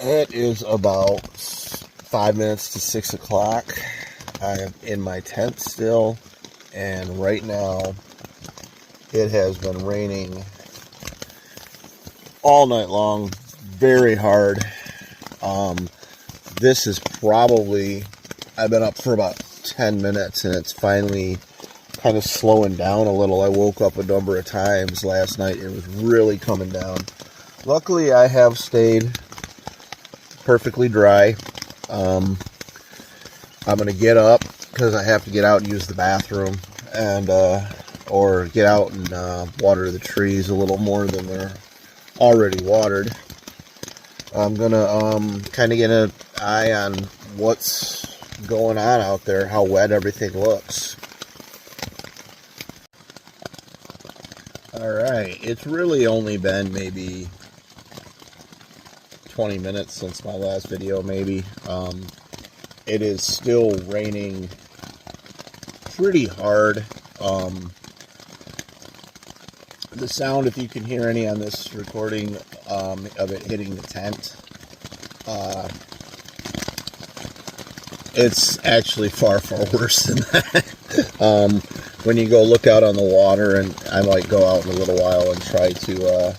It is about 5 minutes to 6 o'clock. I am in my tent still, and right now it has been raining all night long, very hard. This is probably, I've been up for about 10 minutes and it's finally kind of slowing down a little. I woke up a number of times last night. It was really coming down. Luckily, I have stayed perfectly dry. I'm going to get up because I have to get out and use the bathroom and or get out and water the trees a little more than they're already watered. I'm going to kind of get an eye on what's going on out there, how wet everything looks. Alright, it's really only been maybe 20 minutes since my last video, maybe. It is still raining pretty hard. The sound, if you can hear any on this recording of it hitting the tent, it's actually far, far worse than that. When you go look out on the water, and I might go out in a little while and try to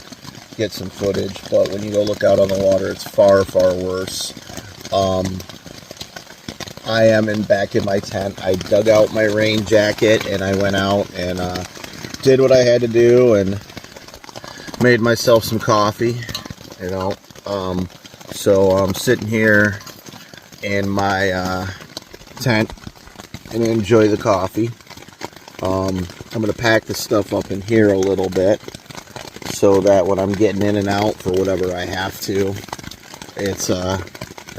get some footage, but when you go look out on the water, it's far, far worse. I am back in my tent. I dug out my rain jacket and I went out and did what I had to do and made myself some coffee, you know. So I'm sitting here in my tent and enjoy the coffee. I'm going to pack the stuff up in here a little bit so that when I'm getting in and out for whatever I have to, it's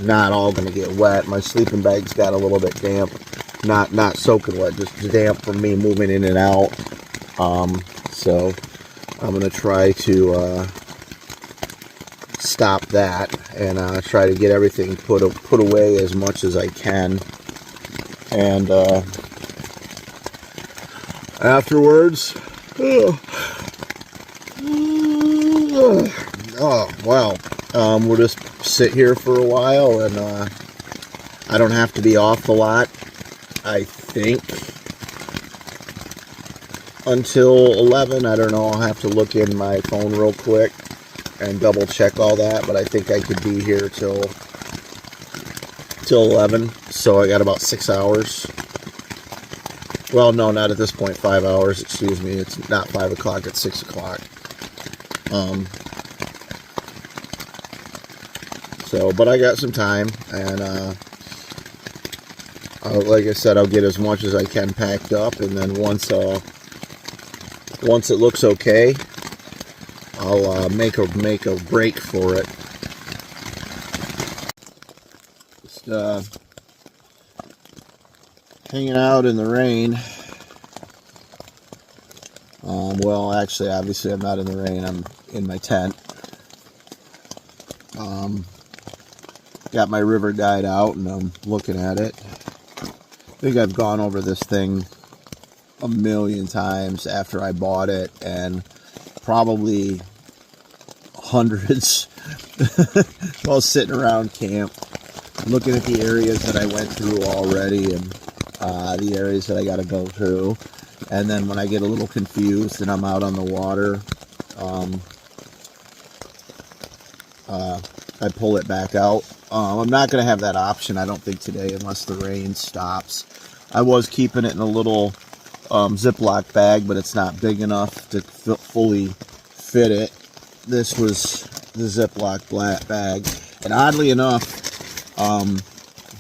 not all going to get wet. My sleeping bag's got a little bit damp, not soaking wet, just damp from me moving in and out. So I'm going to try to stop that and try to get everything put away as much as I can. And afterwards, oh wow, we'll just sit here for a while, and I don't have to be off the lot, I think, until 11. I don't know, I'll have to look in my phone real quick and double check all that, but I think I could be here till 11, so I got about 6 hours. Well, no, not at this point, 5 hours, excuse me. It's not 5 o'clock, it's 6 o'clock. But I got some time, and like I said, I'll get as much as I can packed up, and then once it looks okay, I'll make a break for it. Just hanging out in the rain. Well, actually, obviously, I'm not in the rain. I'm in my tent. Got my river guide out, and I'm looking at it. I think I've gone over this thing a million times after I bought it, and probably hundreds while sitting around camp, looking at the areas that I went through already, and the areas that I got to go through. And then when I get a little confused and I'm out on the water, I pull it back out. I'm not going to have that option, I don't think, today, unless the rain stops. I was keeping it in a little Ziploc bag, but it's not big enough to fully fit it. This was the Ziploc bag. And oddly enough,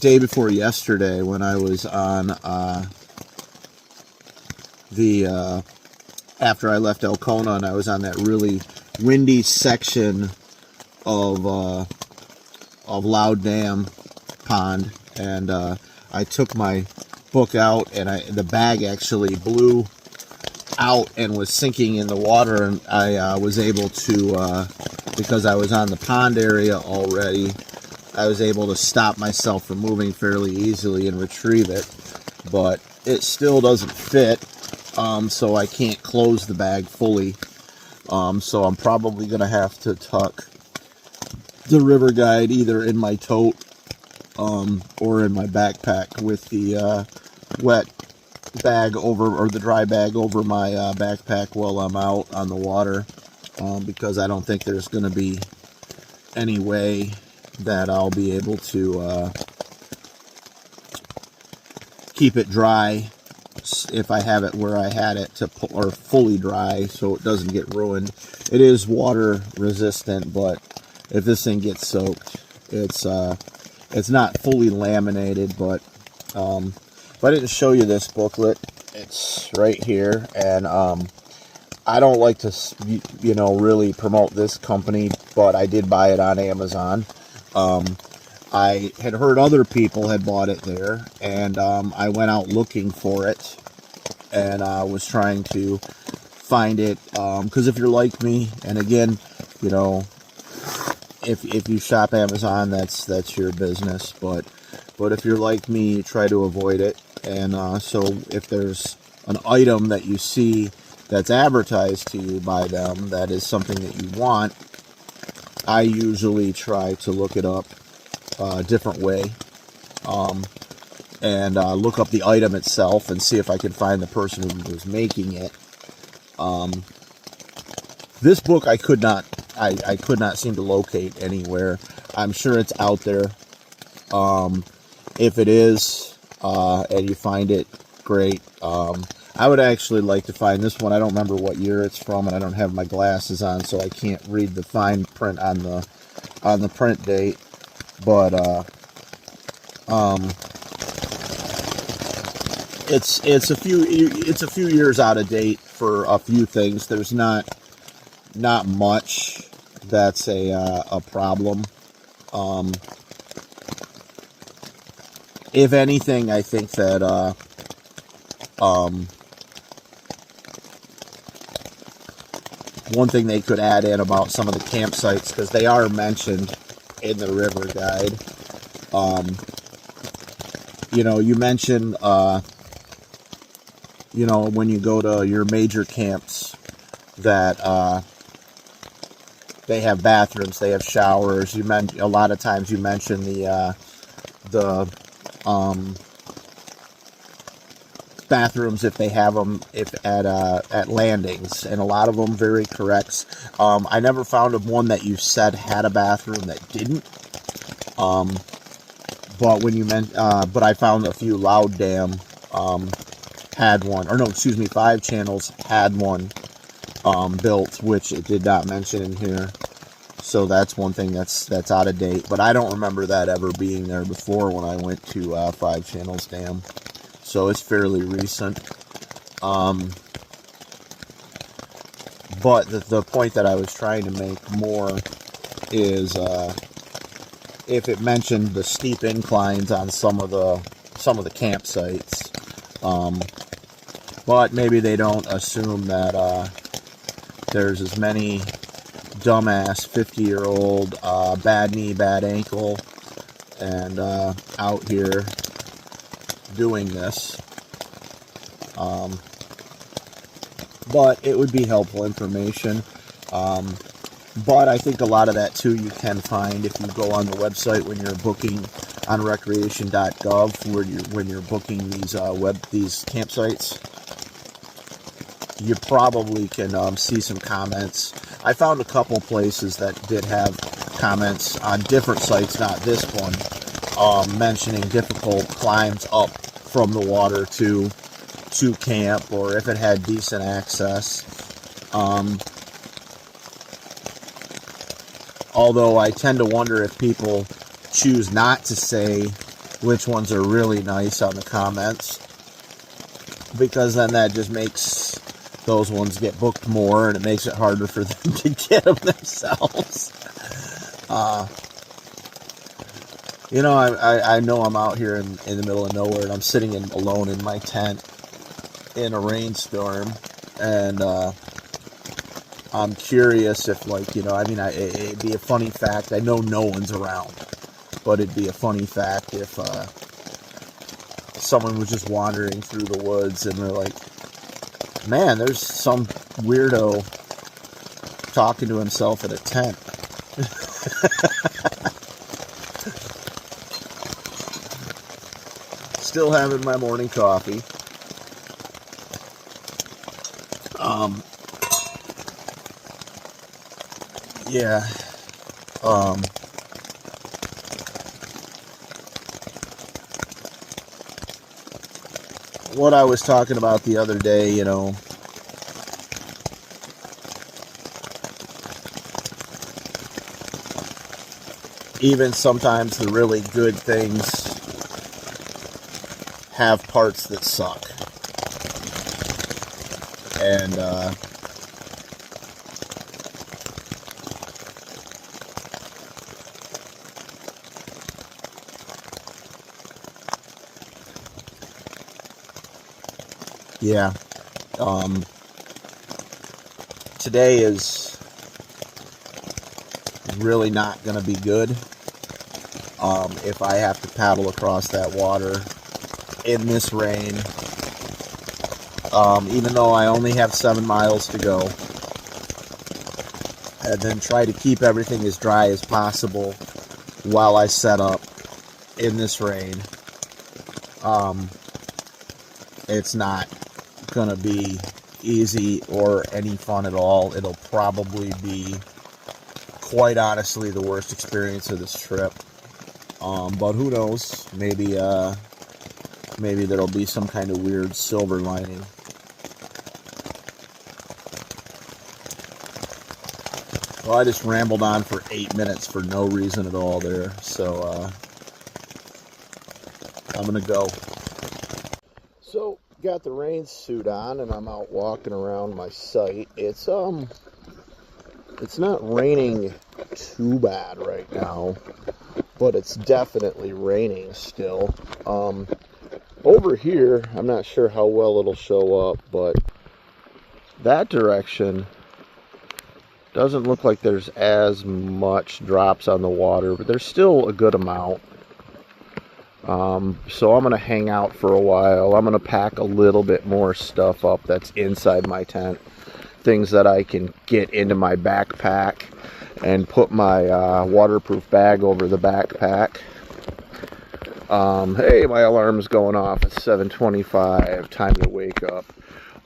day before yesterday, when I was on after I left Elkona, and I was on that really windy section of Loud Dam Pond, and I took my book out, and the bag actually blew out and was sinking in the water, and I was able to, because I was on the pond area already, I was able to stop myself from moving fairly easily and retrieve it, but it still doesn't fit, so I can't close the bag fully. So I'm probably going to have to tuck the river guide either in my tote or in my backpack with the wet bag over, or the dry bag over my backpack while I'm out on the water, because I don't think there's going to be any way that I'll be able to keep it dry if I have it where I had it, or fully dry so it doesn't get ruined. It is water resistant, but if this thing gets soaked, it's not fully laminated. But if I didn't show you this booklet, it's right here, and I don't like to, really promote this company, but I did buy it on Amazon. I had heard other people had bought it there, and I went out looking for it, and I was trying to find it, because if you're like me, and again, if you shop Amazon, that's your business, but if you're like me, you try to avoid it, and so if there's an item that you see that's advertised to you by them that is something that you want, I usually try to look it up a different way, and look up the item itself and see if I can find the person who was making it. This book I could not seem to locate anywhere. I'm sure it's out there. If it is, and you find it, great. I would actually like to find this one. I don't remember what year it's from, and I don't have my glasses on, so I can't read the fine print on the print date. But it's a few years out of date for a few things. There's not much that's a problem. If anything, I think that one thing they could add in about some of the campsites, because they are mentioned in the river guide. You mentioned, when you go to your major camps that they have bathrooms, they have showers. A lot of times you mention the bathrooms, if they have them, at landings, and a lot of them very correct. I never found of one that you said had a bathroom that didn't. But when you but I found a few Loud Dam had one, or no, excuse me, 5 Channels had one built, which it did not mention in here. So that's one thing that's out of date. But I don't remember that ever being there before when I went to 5 Channels Dam. So it's fairly recent. But the point that I was trying to make more is if it mentioned the steep inclines on some of the campsites, but maybe they don't assume that there's as many dumbass 50-year-old bad knee, bad ankle, and out here doing this. But it would be helpful information. But I think a lot of that too you can find if you go on the website when you're booking on recreation.gov, when you're booking these campsites. You probably can see some comments. I found a couple places that did have comments on different sites, not this one, mentioning difficult climbs up from the water to camp, or if it had decent access. Although I tend to wonder if people choose not to say which ones are really nice on the comments, because then that just makes those ones get booked more, and it makes it harder for them to get them themselves. I know I'm out here in the middle of nowhere, and I'm sitting alone in my tent in a rainstorm, and I'm curious if, it'd be a funny fact. I know no one's around, but it'd be a funny fact if someone was just wandering through the woods and they're like, man, there's some weirdo talking to himself in a tent. Still having my morning coffee. Yeah. What I was talking about the other day, you know, even sometimes the really good things have parts that suck. And yeah, today is really not going to be good if I have to paddle across that water in this rain. Even though I only have 7 miles to go, and then try to keep everything as dry as possible while I set up in this rain. It's not gonna be easy or any fun at all. It'll probably be, quite honestly, the worst experience of this trip. But who knows? Maybe there'll be some kind of weird silver lining. Well, I just rambled on for 8 minutes for no reason at all there, so I'm gonna go. So, got the rain suit on, and I'm out walking around my site. It's not raining too bad right now, but it's definitely raining still. Over here, I'm not sure how well it'll show up, but that direction doesn't look like there's as much drops on the water, but there's still a good amount. So I'm going to hang out for a while. I'm going to pack a little bit more stuff up that's inside my tent. Things that I can get into my backpack and put my waterproof bag over the backpack. Hey, my alarm's going off at 7:25. Time to wake up.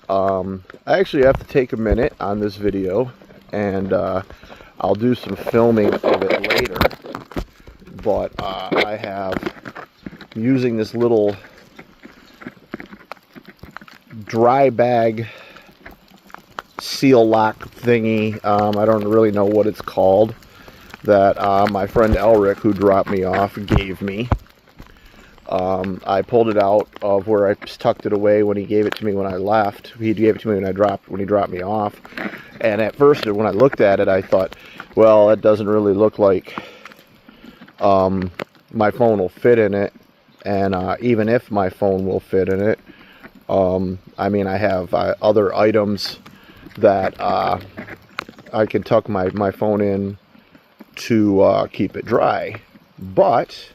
I actually have to take a minute on this video, and I'll do some filming of it later. But I have, using this little dry bag seal lock thingy, I don't really know what it's called, that my friend Elric, who dropped me off, gave me. I pulled it out of where I tucked it away when he gave it to me when I left. He gave it to me when he dropped me off. And at first, when I looked at it, I thought, well, it doesn't really look like my phone will fit in it. And even if my phone will fit in it, I mean, I have other items that I can tuck my phone in to keep it dry. But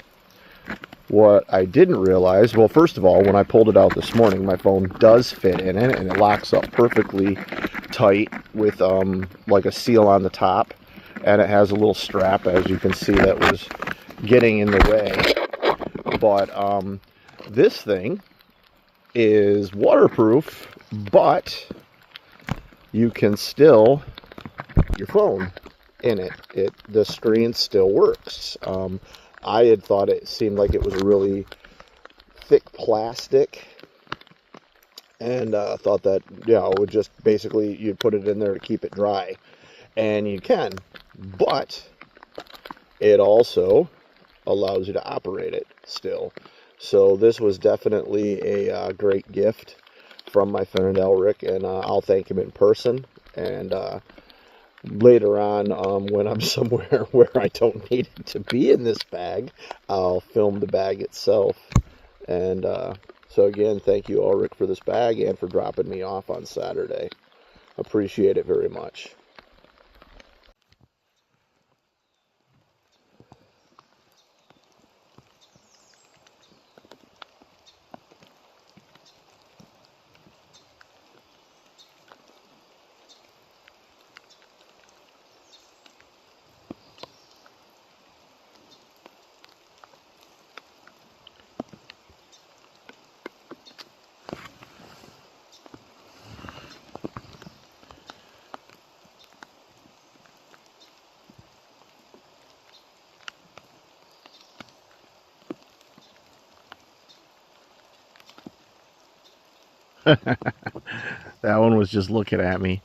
what I didn't realize, well, first of all, when I pulled it out this morning, my phone does fit in it, and it locks up perfectly tight with like a seal on the top, and it has a little strap, as you can see, that was getting in the way. But this thing is waterproof, but you can still your phone in it. The screen still works. I had thought it seemed like it was really thick plastic, and thought that, it would just basically, you'd put it in there to keep it dry, and you can, but it also allows you to operate it still. So this was definitely a great gift from my friend Elric, and I'll thank him in person. And later on, when I'm somewhere where I don't need it to be in this bag, I'll film the bag itself. And so again, thank you, Ulrich, for this bag and for dropping me off on Saturday. Appreciate it very much. That one was just looking at me.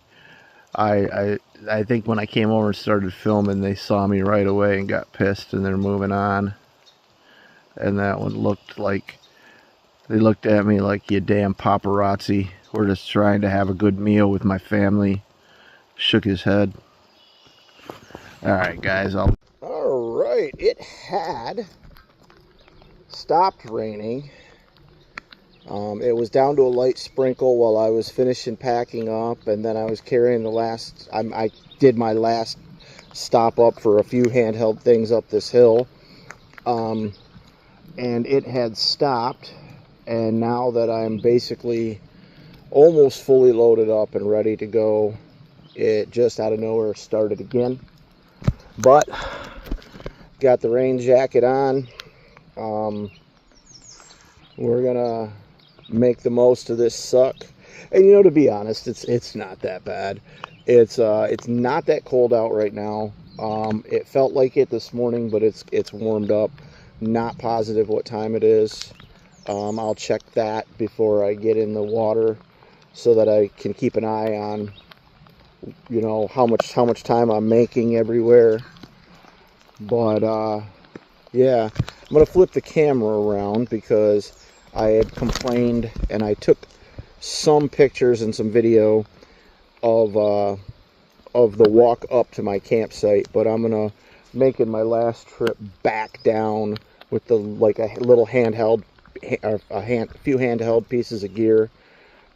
I think when I came over and started filming, they saw me right away and got pissed, and they're moving on. And that one looked like, they looked at me like, you damn paparazzi. We're just trying to have a good meal with my family. Shook his head. Alright guys, Alright, it had stopped raining. It was down to a light sprinkle while I was finishing packing up, and then I was carrying the last, I did my last stop up for a few handheld things up this hill. And it had stopped, and now that I'm basically almost fully loaded up and ready to go, it just out of nowhere started again. But got the rain jacket on. We're gonna make the most of this suck. And you know, to be honest, it's not that bad. It's not that cold out right now. It felt like it this morning, but it's warmed up. Not positive what time it is. I'll check that before I get in the water so that I can keep an eye on, you know, how much time I'm making everywhere. But yeah, I'm gonna flip the camera around because I had complained, and I took some pictures and some video of the walk up to my campsite, but I'm gonna making my last trip back down with the like a little handheld, a few handheld pieces of gear,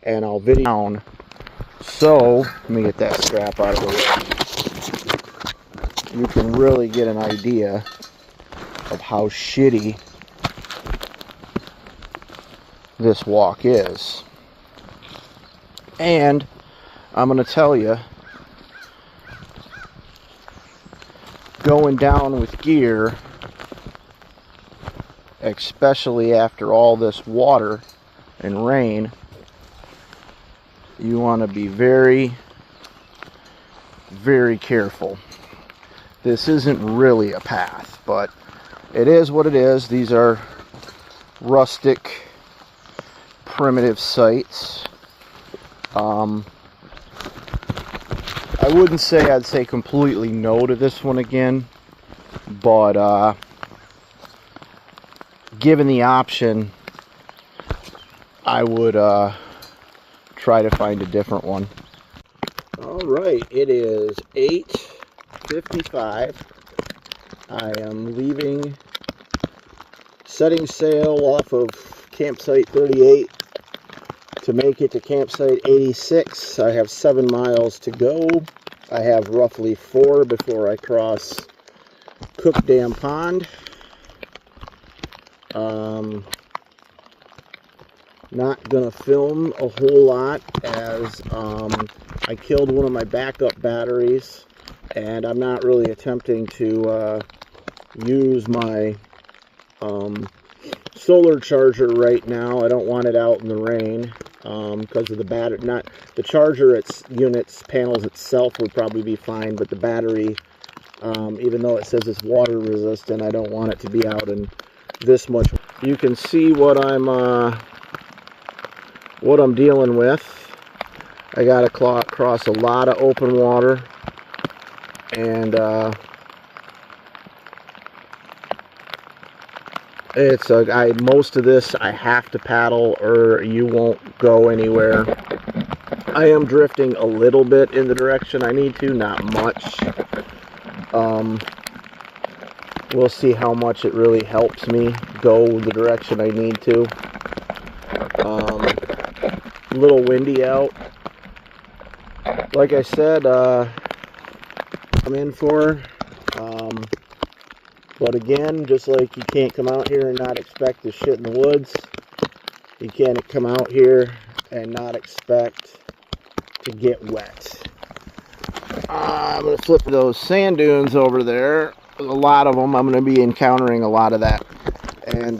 and I'll video down. So let me get that strap out of the way. You can really get an idea of how shitty this walk is. And I'm gonna tell you, going down with gear, especially after all this water and rain, you want to be very, very careful. This isn't really a path, but it is what it is. These are rustic, primitive sites. I wouldn't say I'd say completely no to this one again, but given the option, I would try to find a different one. Alright, it is 8:55. I am leaving, setting sail off of campsite 38 to make it to campsite 86. I have 7 miles to go. I have roughly 4 before I cross Cook Dam Pond. Not gonna film a whole lot as I killed one of my backup batteries, and I'm not really attempting to use my solar charger right now. I don't want it out in the rain because of the battery. Not the charger, its units panels itself would probably be fine, but the battery, even though it says it's water resistant, I don't want it to be out in this much. You can see what I'm dealing with. I got to cross a lot of open water, and most of this I have to paddle or you won't go anywhere. I am drifting a little bit in the direction I need to, not much. We'll see how much it really helps me go the direction I need to. A little windy out. Like I said, I'm in for. But again, just like you can't come out here and not expect to shit in the woods, you can't come out here and not expect to get wet. I'm going to flip those sand dunes over there. A lot of them. I'm going to be encountering a lot of that. And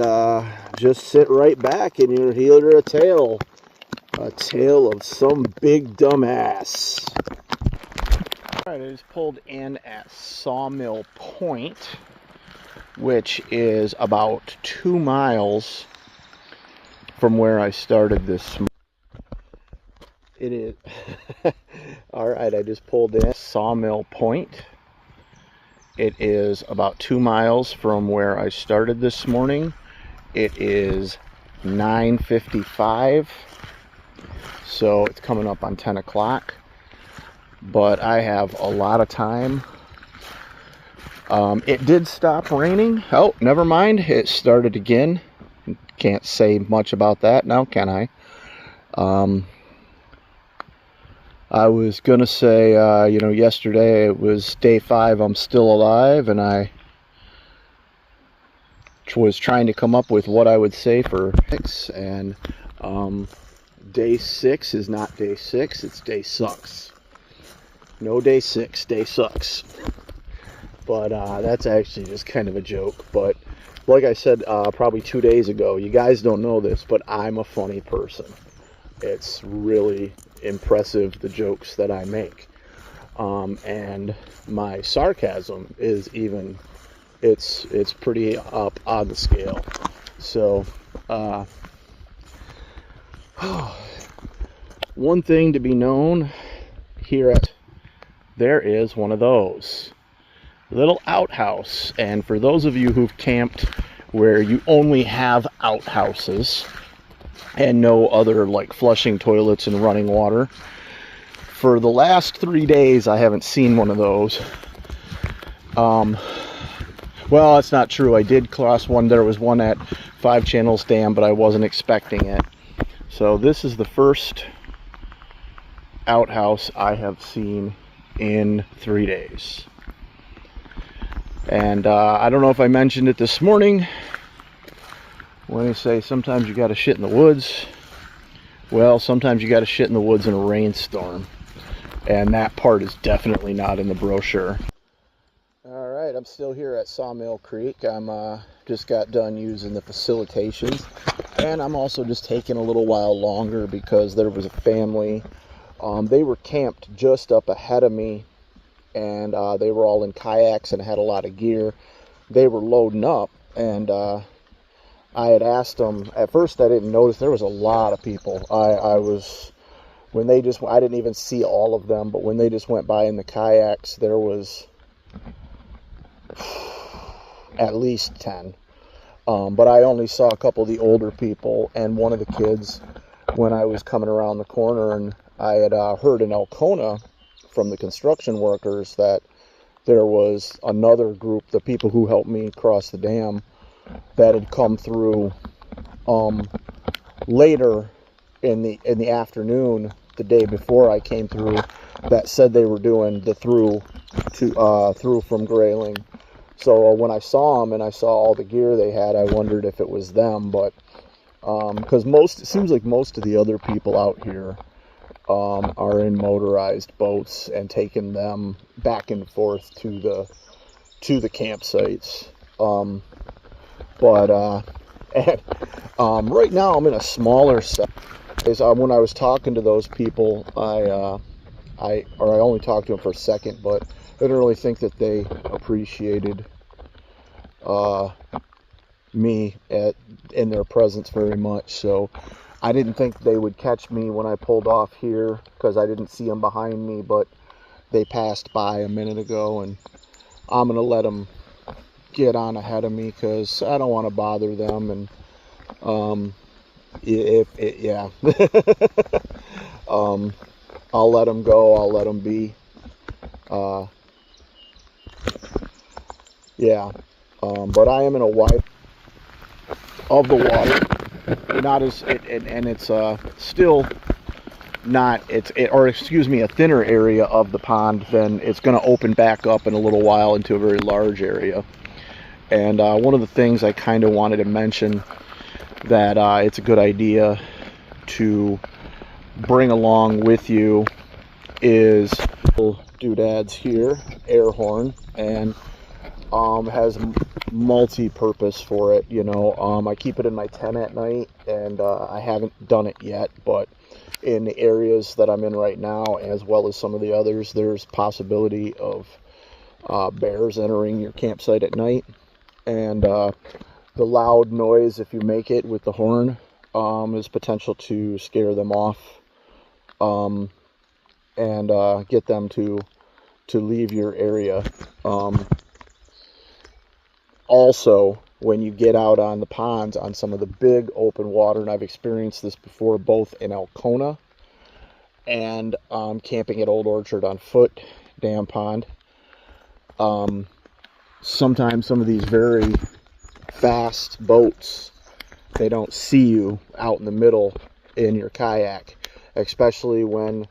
just sit right back and you'll hear a tale. A tale of some big dumbass. Alright, I just pulled in at Sawmill Point, which is about 2 miles from where I started this morning. It is. All right, I just pulled in Sawmill Point. It is about 2 miles from where I started this morning. It is 9:55, so it's coming up on 10 o'clock. But I have a lot of time. It did stop raining. Oh, never mind. It started again. Can't say much about that now, can I? I was gonna say, yesterday it was day 5. I'm still alive, and I was trying to come up with what I would say for 6. And day 6 is not day 6. It's day sucks. No day 6. Day sucks. But that's actually just kind of a joke. But like I said probably 2 days ago, you guys don't know this, but I'm a funny person. It's really impressive, the jokes that I make. And my sarcasm is even, it's pretty up on the scale. So one thing to be known here at, there is one of those little outhouse. And for those of you who've camped where you only have outhouses and no other like flushing toilets and running water, for the last 3 days I haven't seen one of those. Well, that's not true. I did cross one. There was one at 5 Channels Dam, but I wasn't expecting it. So this is the first outhouse I have seen in 3 days. And I don't know if I mentioned it this morning when I say sometimes you gotta shit in the woods. Well, sometimes you gotta shit in the woods in a rainstorm. And that part is definitely not in the brochure. Alright, I'm still here at Sawmill Creek. I'm just got done using the facilitations. And I'm also just taking a little while longer because there was a family. They were camped just up ahead of me. And they were all in kayaks and had a lot of gear. They were loading up, and I had asked them. At first, I didn't notice there was a lot of people. I didn't even see all of them, but when they just went by in the kayaks, there was at least 10. But I only saw a couple of the older people and one of the kids when I was coming around the corner, and I had heard in Elkona from the construction workers that there was another group, the people who helped me cross the dam, that had come through later in the afternoon the day before I came through, that said they were doing the through from Grayling. So when I saw them and I saw all the gear they had, I wondered if it was them. But because it seems like most of the other people out here are in motorized boats and taking them back and forth to the campsites. Right now I'm in a smaller set. When I was talking to those people, I only talked to them for a second, but I didn't really think that they appreciated me in their presence very much. So I didn't think they would catch me when I pulled off here because I didn't see them behind me, but they passed by a minute ago, and I'm going to let them get on ahead of me because I don't want to bother them. And I'll let them go. I'll let them be. But I am in a wide of the water. Not as and it's still not a thinner area of the pond. Then it's going to open back up in a little while into a very large area. And one of the things I kind of wanted to mention that it's a good idea to bring along with you is doodads here, air horn, and has multi-purpose for it. I keep it in my tent at night, and I haven't done it yet, but in the areas that I'm in right now, as well as some of the others, there's possibility of bears entering your campsite at night. And the loud noise, if you make it with the horn, is potential to scare them off and get them to leave your area. Also, when you get out on the ponds on some of the big open water, and I've experienced this before both in Alcona and camping at Old Orchard on Foot Dam Pond, sometimes some of these very fast boats, they don't see you out in the middle in your kayak, especially when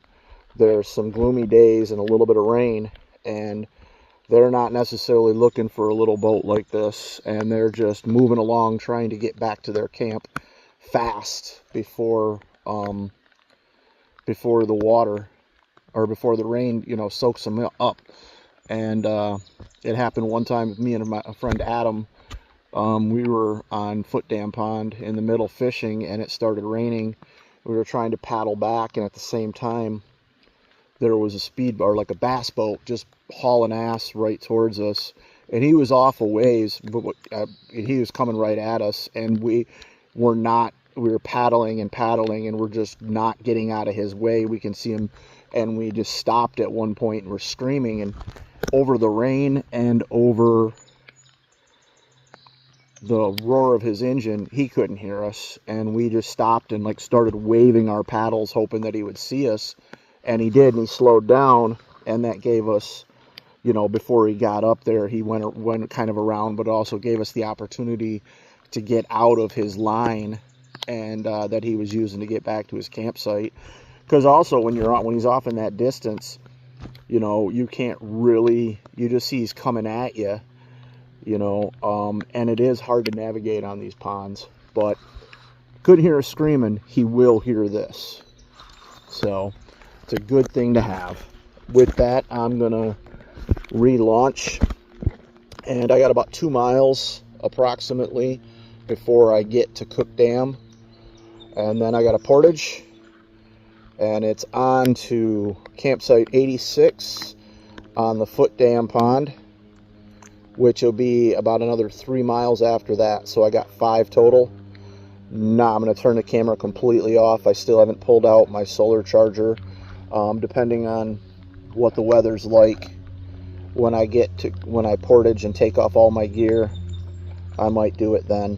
there's some gloomy days and a little bit of rain, and they're not necessarily looking for a little boat like this, and they're just moving along trying to get back to their camp fast before the water, or before the rain, soaks them up. And it happened one time with me and my friend Adam. We were on Foot Dam Pond in the middle fishing, and it started raining. We were trying to paddle back, and at the same time there was a speed, or like a bass boat, just hauling ass right towards us, and he was off a ways, but he was coming right at us, and we were paddling, and we're just not getting out of his way. We can see him, and we just stopped at one point and we're screaming, and over the rain and over the roar of his engine, he couldn't hear us, and we just stopped and like started waving our paddles, hoping that he would see us. And he did, and he slowed down, and that gave us, before he got up there, he went kind of around, but also gave us the opportunity to get out of his line, and that he was using to get back to his campsite. Because also when he's off in that distance, you can't really, you just see he's coming at you, and it is hard to navigate on these ponds. But couldn't hear us screaming, he will hear this. So it's a good thing to have. With that, I'm gonna relaunch, and I got about 2 miles approximately before I get to Cook Dam, and then I got a portage, and it's on to campsite 86 on the Foot Dam Pond, which will be about another 3 miles after that. So I got 5 total. Now I'm going to turn the camera completely off. I still haven't pulled out my solar charger. Depending on what the weather's like, when I portage and take off all my gear, I might do it then.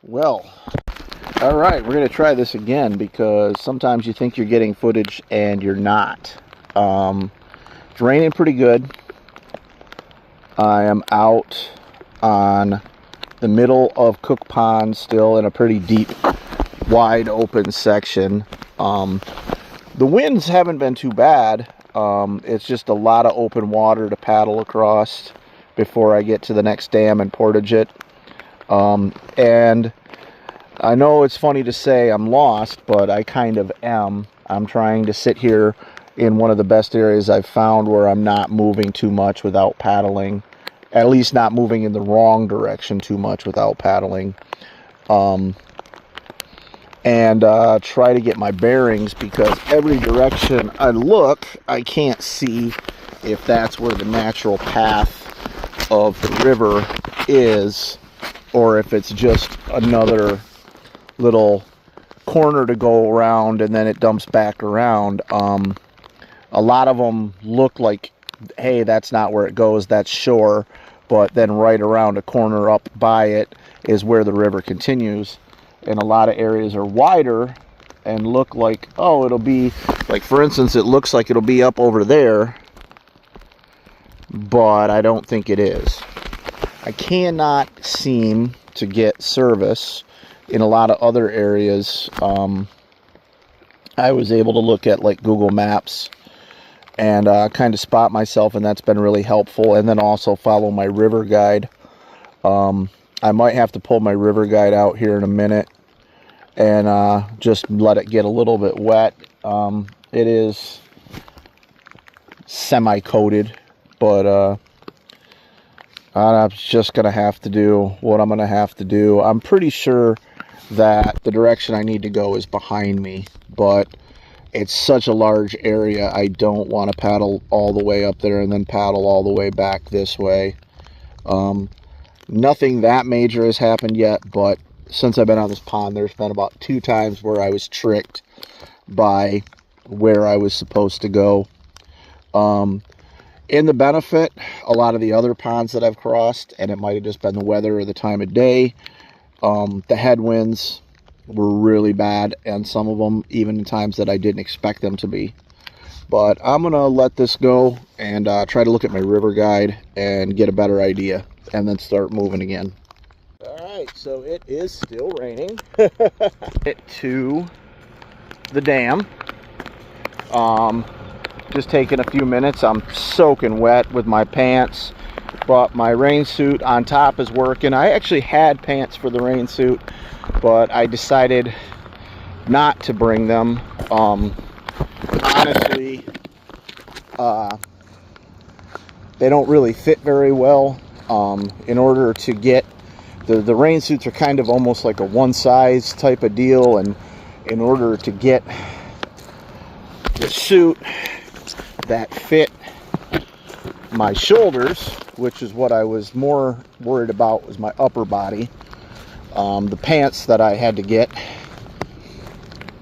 Well, all right, we're going to try this again, because sometimes you think you're getting footage and you're not. It's raining pretty good. I am out on the middle of Cook Pond, still in a pretty deep, wide open section. The winds haven't been too bad. It's just a lot of open water to paddle across before I get to the next dam and portage it. And I know it's funny to say I'm lost, but I kind of am. I'm trying to sit here in one of the best areas I've found where I'm not moving too much without paddling. At least not moving in the wrong direction too much without paddling. And try to get my bearings, because every direction I look, I can't see if that's where the natural path of the river is, or if it's just another little corner to go around and then it dumps back around. A lot of them look like, hey, that's not where it goes, that's shore, but then right around a corner up by it is where the river continues. And a lot of areas are wider and look like, oh, it'll be, like for instance, it looks like it'll be up over there, but I don't think it is. I cannot seem to get service in a lot of other areas. I was able to look at like Google Maps and kind of spot myself, and that's been really helpful. And then also follow my river guide. I might have to pull my river guide out here in a minute and just let it get a little bit wet. It is semi-coated, but I'm just going to have to do what I'm going to have to do. I'm pretty sure that the direction I need to go is behind me, but it's such a large area, I don't want to paddle all the way up there and then paddle all the way back this way. Nothing that major has happened yet, but since I've been on this pond, there's been about 2 times where I was tricked by where I was supposed to go. In the benefit, a lot of the other ponds that I've crossed, and it might have just been the weather or the time of day, the headwinds were really bad, and some of them even in times that I didn't expect them to be. But I'm gonna let this go and try to look at my river guide and get a better idea, and then start moving again. All right, so it is still raining. It to the dam. Just taking a few minutes. I'm soaking wet with my pants, but my rain suit on top is working. I actually had pants for the rain suit, but I decided not to bring them. Honestly, they don't really fit very well. In order to get the rain suits are kind of almost like a one size type of deal, and in order to get the suit that fit my shoulders, which is what I was more worried about, was my upper body, the pants that I had to get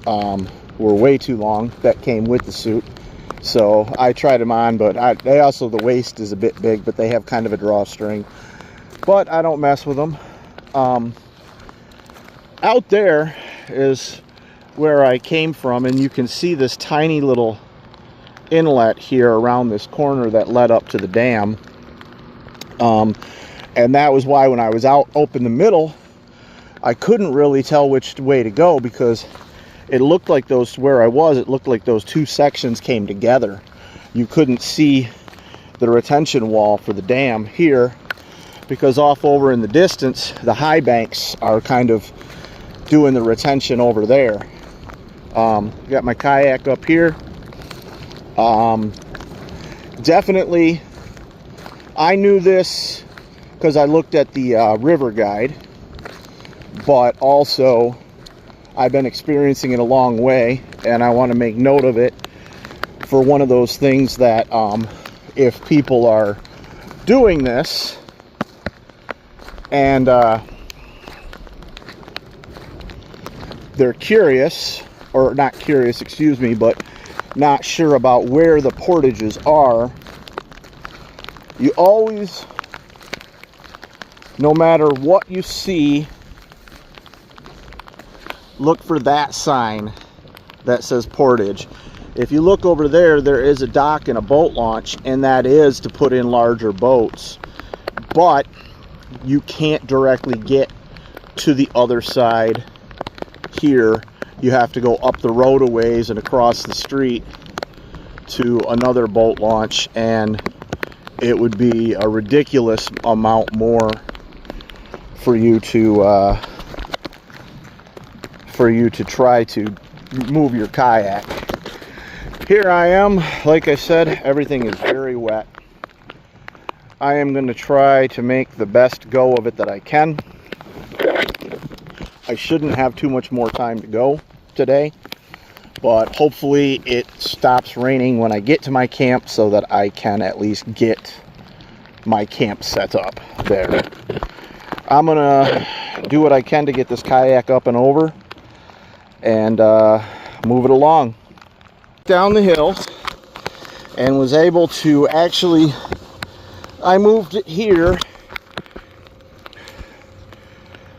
were way too long that came with the suit. So I tried them on, but they also, the waist is a bit big, but they have kind of a drawstring, but I don't mess with them. Out there is where I came from, and you can see this tiny little inlet here around this corner that led up to the dam. And that was why when I was out in the middle, I couldn't really tell which way to go, because it looked like those, where I was, it looked like those two sections came together. You couldn't see the retention wall for the dam here, because off over in the distance, the high banks are kind of doing the retention over there. Got my kayak up here. Definitely, I knew this because I looked at the river guide, but also I've been experiencing it a long way, and I want to make note of it for one of those things that if people are doing this and they're curious, or not curious, excuse me, but not sure about where the portages are, you always, no matter what you see, look for that sign that says portage. If you look over there, there is a dock and a boat launch, and that is to put in larger boats, but you can't directly get to the other side here. You have to go up the road a ways and across the street to another boat launch, and it would be a ridiculous amount more for you to try to move your kayak. Here I am, like I said, everything is very wet. I am going to try to make the best go of it that I can. I shouldn't have too much more time to go today, but hopefully it stops raining when I get to my camp so that I can at least get my camp set up there. I'm gonna do what I can to get this kayak up and over and move it along. Down the hill, and was able to actually, I moved it here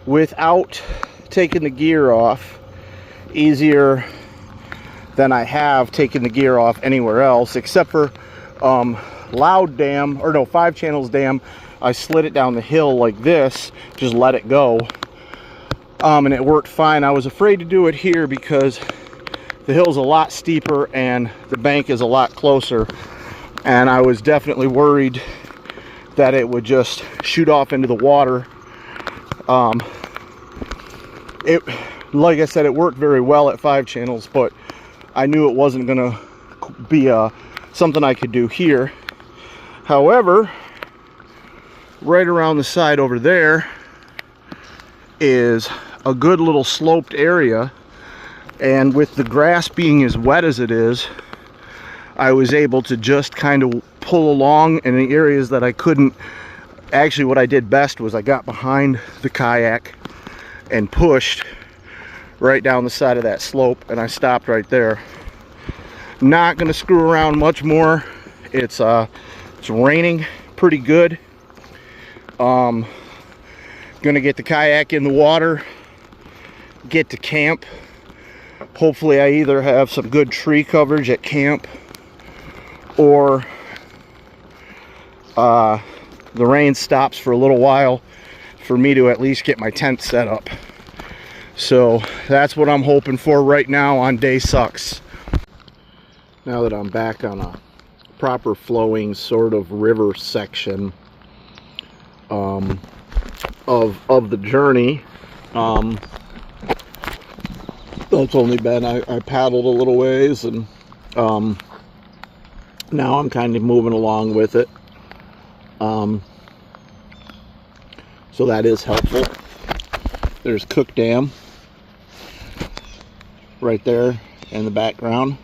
without taking the gear off, easier than I have taken the gear off anywhere else, except for Loud Dam, or no, 5 Channels Dam. I slid it down the hill like this, just let it go, and it worked fine. I was afraid to do it here because the hill's a lot steeper and the bank is a lot closer, and I was definitely worried that it would just shoot off into the water. Like I said, it worked very well at 5 Channels, but I knew it wasn't gonna be something I could do here. However, right around the side over there is a good little sloped area, and with the grass being as wet as it is, I was able to just kind of pull along in the areas that I couldn't. Actually, what I did best was I got behind the kayak and pushed right down the side of that slope, and I stopped right there. Not gonna screw around much more. It's raining pretty good. Gonna get the kayak in the water, get to camp. Hopefully I either have some good tree coverage at camp, or the rain stops for a little while for me to at least get my tent set up. So that's what I'm hoping for right now on Day Sucks. Now that I'm back on a proper flowing sort of river section of the journey, it's only been, I paddled a little ways, and now I'm kind of moving along with it. So that is helpful. There's Cook Dam right there in the background.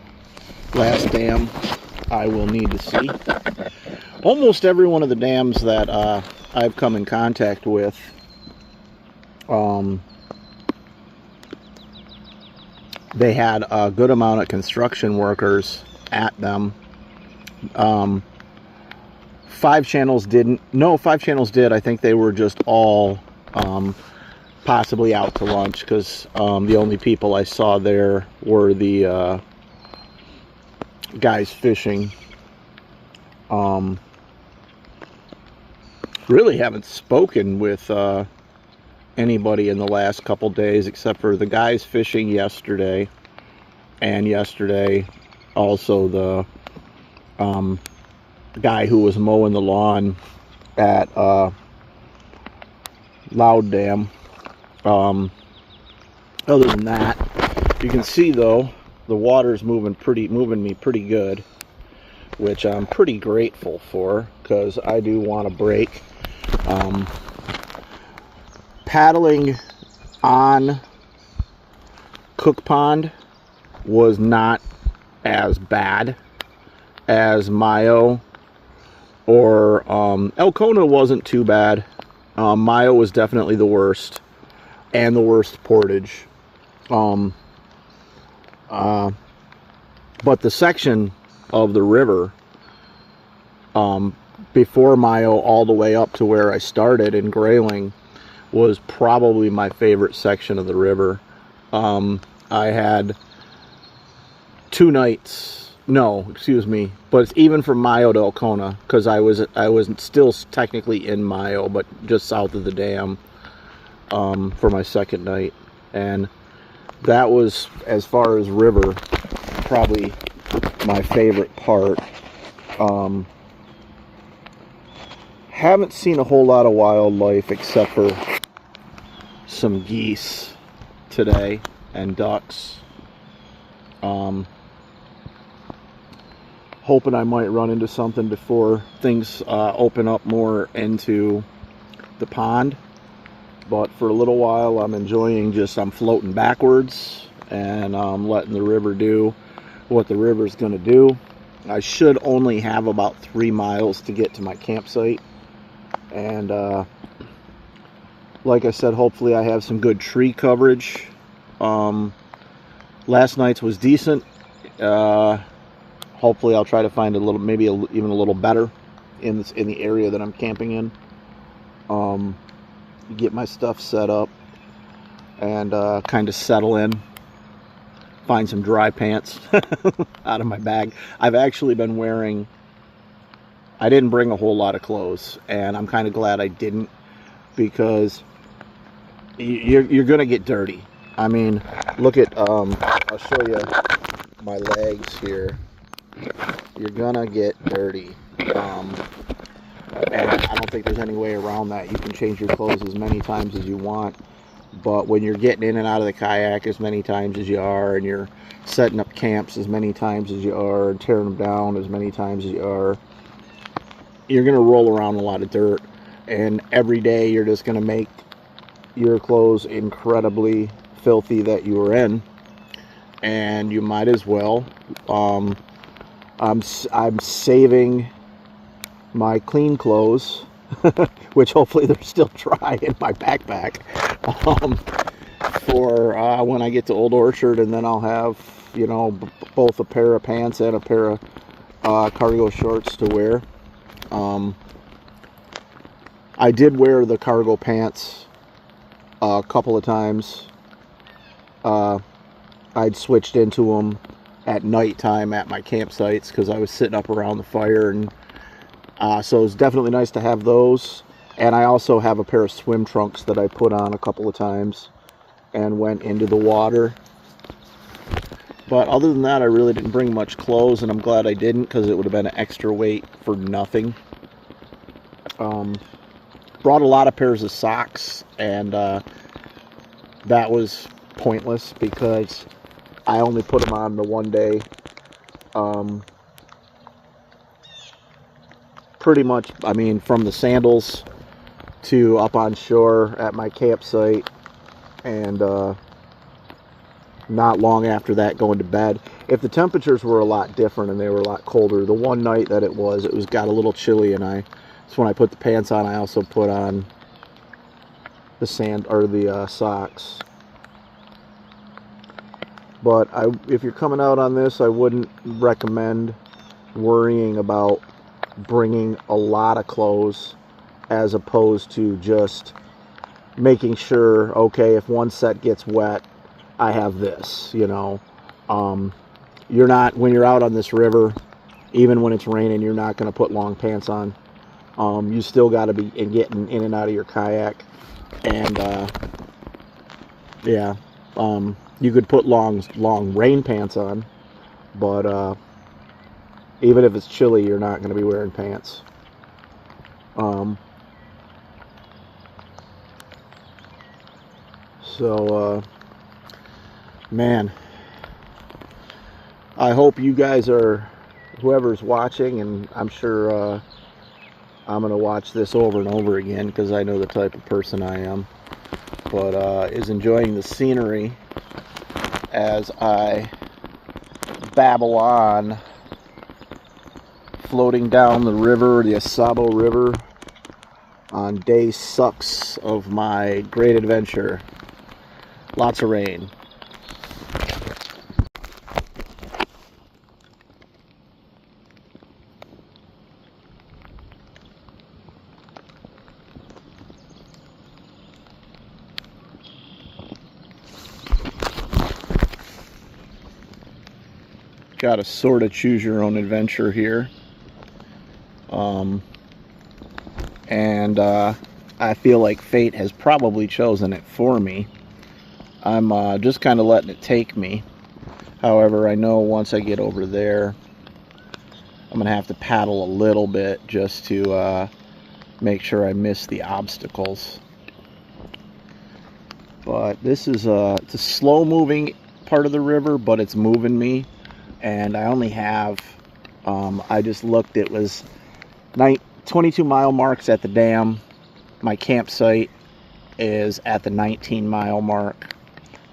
Last dam I will need to see. Almost every one of the dams that I've come in contact with, they had a good amount of construction workers at them. 5 channels didn't. No, 5 channels did. I think they were just all possibly out to lunch, because the only people I saw there were the guys fishing. Really haven't spoken with anybody in the last couple days, except for the guys fishing yesterday, and yesterday also the guy who was mowing the lawn at Loud Dam. Other than that, you can see though the water's moving me pretty good, which I'm pretty grateful for, because I do want a break. Paddling on Cook Pond was not as bad as Mayo, or Elkona wasn't too bad. Mayo was definitely the worst, and the worst portage. But the section of the river before Mayo all the way up to where I started in Grayling was probably my favorite section of the river. I had 2 nights, no, excuse me, but it's even from Mayo to Elkona, because I was still technically in Mayo, but just south of the dam, for my second night. And that was, as far as river, probably my favorite part. Haven't seen a whole lot of wildlife except for some geese today and ducks. Hoping I might run into something before things open up more into the pond. But for a little while I'm enjoying I'm floating backwards, and I'm letting the river do what the river's going to do. I should only have about 3 miles to get to my campsite. And like I said, hopefully I have some good tree coverage. Last night's was decent. Hopefully I'll try to find even a little better in the area that I'm camping in. Get my stuff set up and kind of settle in. Find some dry pants out of my bag. I've actually been wearing, I didn't bring a whole lot of clothes, and I'm kind of glad I didn't, because you're gonna get dirty. I mean, look at, I'll show you my legs here. You're gonna get dirty. And I don't think there's any way around that. You can change your clothes as many times as you want, but when you're getting in and out of the kayak as many times as you are, and you're setting up camps as many times as you are, and tearing them down as many times as you are, you're going to roll around a lot of dirt, and every day you're just going to make your clothes incredibly filthy that you were in, and you might as well. I'm saving my clean clothes, which hopefully they're still dry, in my backpack, for when I get to Old Orchard, and then I'll have, you know, both a pair of pants and a pair of cargo shorts to wear. I did wear the cargo pants a couple of times. I'd switched into them at nighttime at my campsites because I was sitting up around the fire, and so it's definitely nice to have those. And I also have a pair of swim trunks that I put on a couple of times and went into the water. But other than that, I really didn't bring much clothes, and I'm glad I didn't, because it would have been an extra weight for nothing. Brought a lot of pairs of socks, and that was pointless because I only put them on the one day. Pretty much, I mean, from the sandals to up on shore at my campsite, and not long after that going to bed. If the temperatures were a lot different and they were a lot colder, the one night that it was got a little chilly, and so when I put the pants on, I also put on the socks. But if you're coming out on this, I wouldn't recommend worrying about bringing a lot of clothes, as opposed to just making sure, okay, if one set gets wet, I have this, you know. You're not, when you're out on this river, even when it's raining, you're not going to put long pants on. You still got to be getting in and out of your kayak, and yeah, you could put long rain pants on, but even if it's chilly, you're not going to be wearing pants. So man, I hope you guys are, whoever's watching, and I'm sure I'm going to watch this over and over again because I know the type of person I am, but is enjoying the scenery as I babble on, floating down the river, the Sable River, on day 6 of my great adventure. Lots of rain. Got to sort of choose your own adventure here. And I feel like fate has probably chosen it for me. I'm just kind of letting it take me. However, I know once I get over there, I'm going to have to paddle a little bit just to make sure I miss the obstacles. But this is it's a slow-moving part of the river, but it's moving me. And I only have, I just looked, it was 22-mile marks at the dam. My campsite is at the 19-mile mark.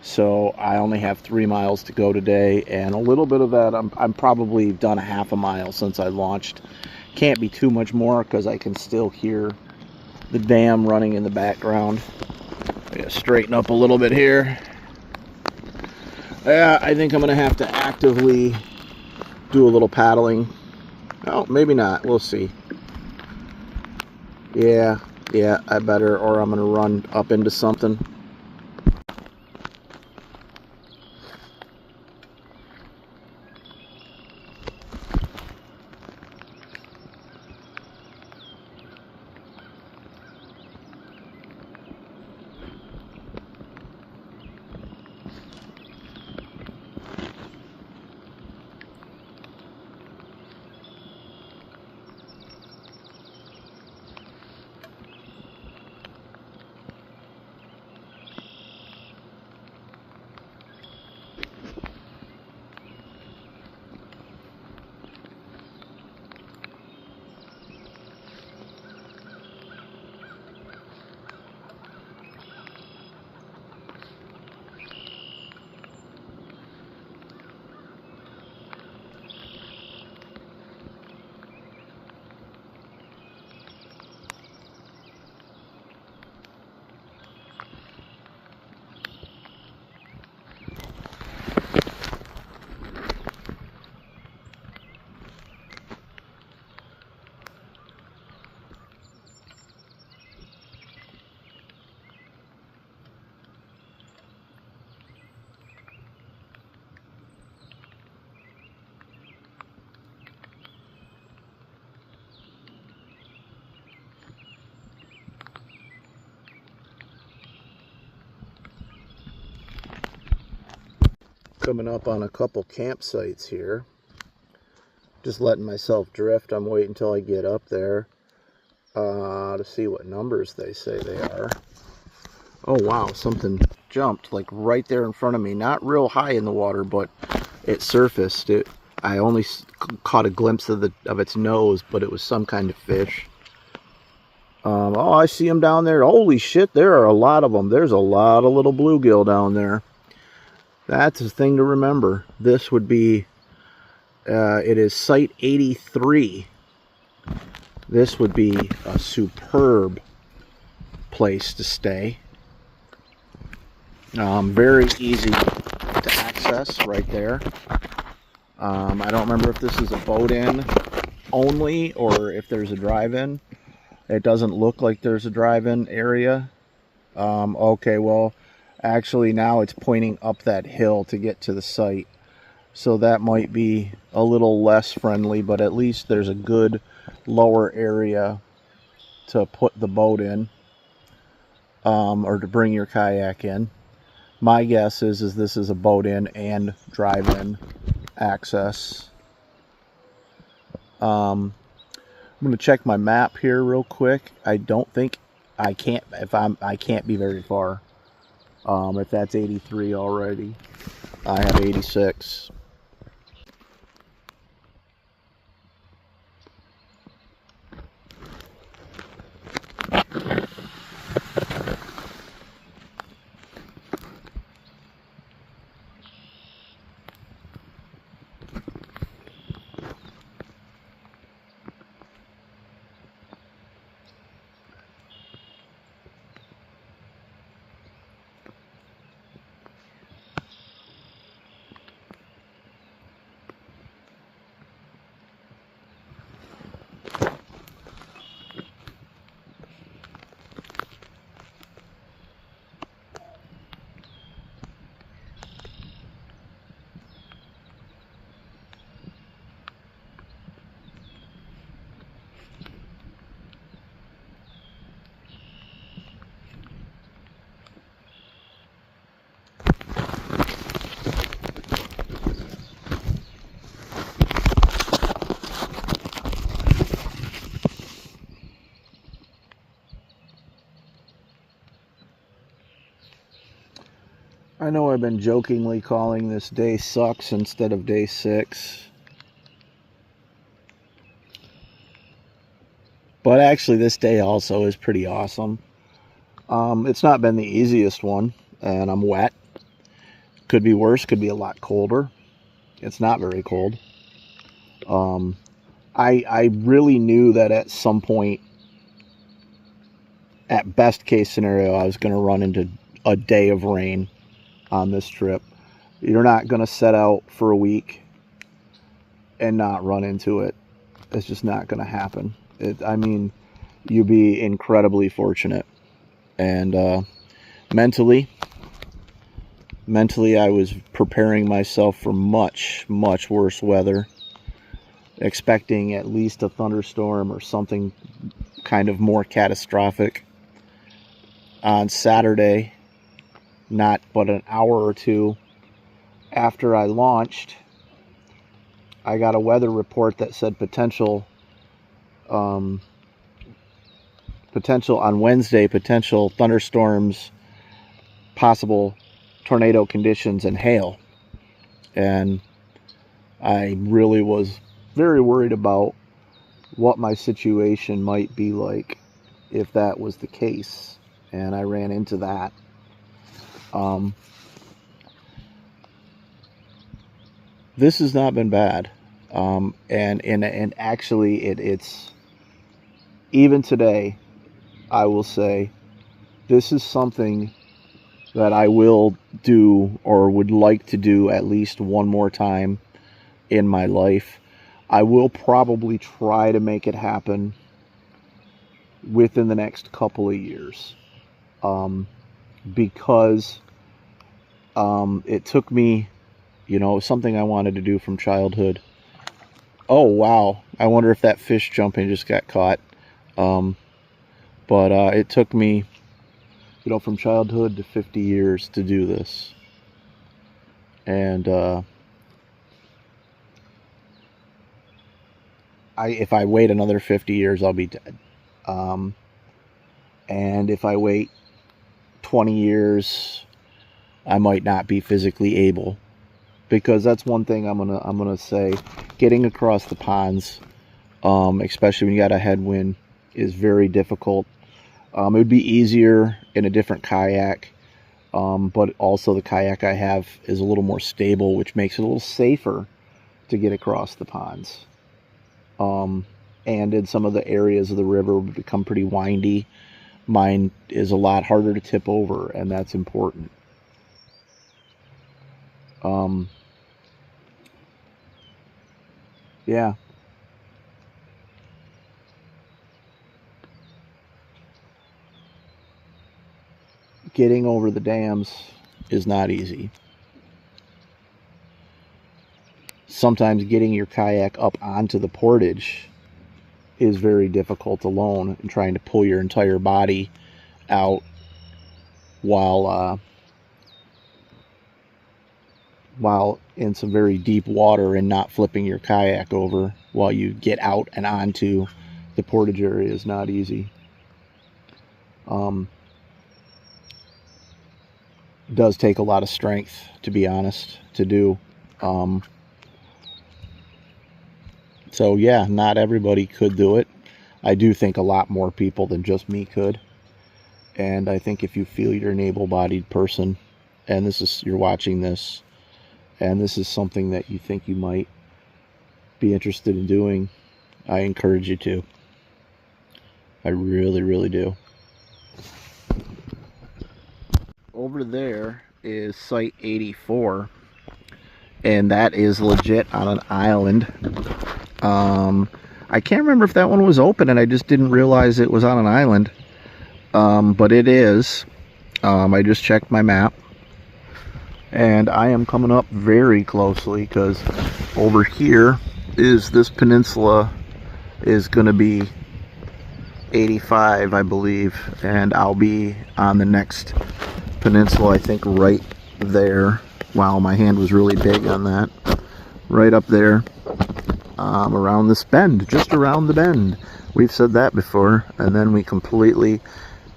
So I only have 3 miles to go today, and a little bit of that, I'm probably done a half a mile since I launched. Can't be too much more because I can still hear the dam running in the background. I gotta straighten up a little bit here. Yeah, I think I'm gonna have to actively do a little paddling. Oh, maybe not. We'll see. Yeah, I better, or I'm gonna run up into something. Coming up on a couple campsites here. Just letting myself drift. I'm waiting until I get up there to see what numbers they say they are. Oh wow, something jumped like right there in front of me. Not real high in the water, but it surfaced. I only caught a glimpse of its nose, but it was some kind of fish. Oh, I see them down there. Holy shit, there are a lot of them. There's a lot of little bluegill down there. That's a thing to remember. This would be, it is site 83. This would be a superb place to stay. Very easy to access right there. I don't remember if this is a boat-in only or if there's a drive-in. It doesn't look like there's a drive-in area. Okay, well, actually now it's pointing up that hill to get to the site. So that might be a little less friendly, but at least there's a good lower area to put the boat in, or to bring your kayak in. My guess is this is a boat in and drive-in access. I'm going to check my map here real quick. I don't think I can't be very far. If that's 83 already, I have 86. I know I've been jokingly calling this day sucks instead of day 6. But actually this day also is pretty awesome. It's not been the easiest one, and I'm wet. Could be worse, could be a lot colder. It's not very cold. I really knew that at some point, at best case scenario, I was going to run into a day of rain on this trip. You're not going to set out for a week and not run into it. It's just not going to happen. I mean, you'd be incredibly fortunate. And mentally, I was preparing myself for much, much worse weather, expecting at least a thunderstorm or something kind of more catastrophic. On Saturday, not but an hour or two after I launched, I got a weather report that said potential on Wednesday, potential thunderstorms, possible tornado conditions, and hail. And I really was very worried about what my situation might be like if that was the case. And I ran into that. This has not been bad. And actually it's even today, I will say this is something that I will do or would like to do at least one more time in my life. I will probably try to make it happen within the next couple of years. Because it took me, something I wanted to do from childhood. Oh, wow. I wonder if that fish jumping just got caught. But it took me, from childhood to 50 years to do this. And if I wait another 50 years, I'll be dead. And if I wait 20 years, I might not be physically able, because that's one thing I'm gonna say. Getting across the ponds, especially when you got a headwind, is very difficult. It would be easier in a different kayak, but also the kayak I have is a little more stable, which makes it a little safer to get across the ponds. And in some of the areas of the river would become pretty windy. Mine is a lot harder to tip over, and that's important. Yeah. Getting over the dams is not easy. Sometimes getting your kayak up onto the portage is very difficult alone, and trying to pull your entire body out while in some very deep water and not flipping your kayak over while you get out and onto the portage area is not easy. It does take a lot of strength, to be honest, to do. So yeah, not everybody could do it. I do think a lot more people than just me could. And I think if you feel you're an able-bodied person, and you're watching this, and this is something that you think you might be interested in doing, I encourage you to. I really, really do. Over there is Site 84, and that is legit on an island. I can't remember if that one was open, and I just didn't realize it was on an island. But it is. I just checked my map, and I am coming up very closely, because over here is this peninsula is going to be 85, I believe, and I'll be on the next peninsula, I think, right there. Wow, my hand was really big on that. Right up there, around this bend, just around the bend. We've said that before, and then we completely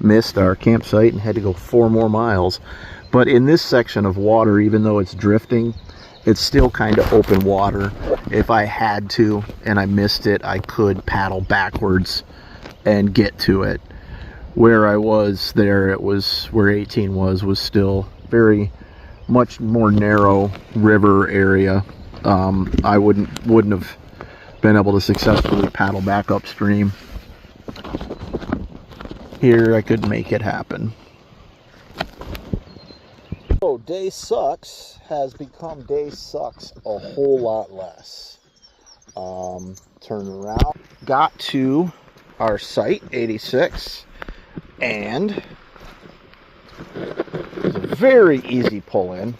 missed our campsite and had to go 4 more miles. But in this section of water, even though it's drifting, it's still kind of open water. If I had to and I missed it, I could paddle backwards and get to it. Where I was there, it was where 18 was still very much more narrow river area. I wouldn't have been able to successfully paddle back upstream. Here I could make it happen. So day sucks has become day sucks a whole lot less. Turn around, got to our site 86, and it's a very easy pull in.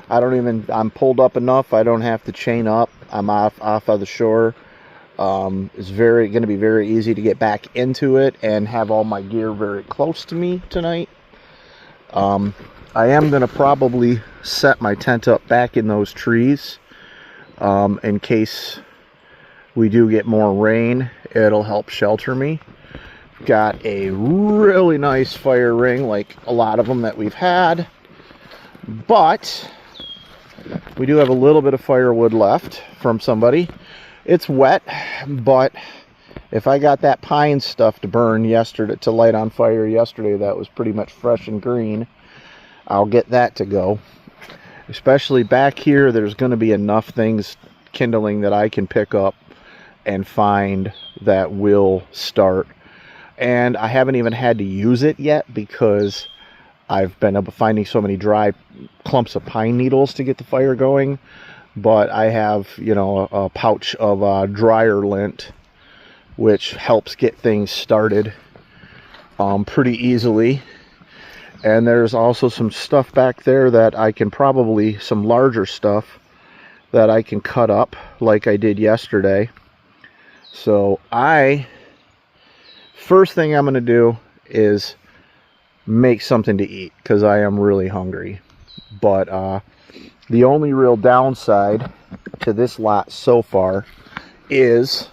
I'm pulled up enough, I don't have to chain up. I'm off of the shore. It's going to be very easy to get back into it and have all my gear very close to me tonight. I am going to probably set my tent up back in those trees in case we do get more rain. It'll help shelter me. Got a really nice fire ring, like a lot of them that we've had, but we do have a little bit of firewood left from somebody. It's wet, but if I got that pine stuff to burn yesterday, to light on fire yesterday, that was pretty much fresh and green, I'll get that to go. Especially back here, there's going to be enough things kindling that I can pick up and find that will start. And I haven't even had to use it yet, because I've been finding so many dry clumps of pine needles to get the fire going. But I have, a pouch of dryer lint, which helps get things started pretty easily. And there's also some stuff back there that I can some larger stuff that I can cut up like I did yesterday. So first thing I'm going to do is make something to eat, because I am really hungry. But the only real downside to this lot so far is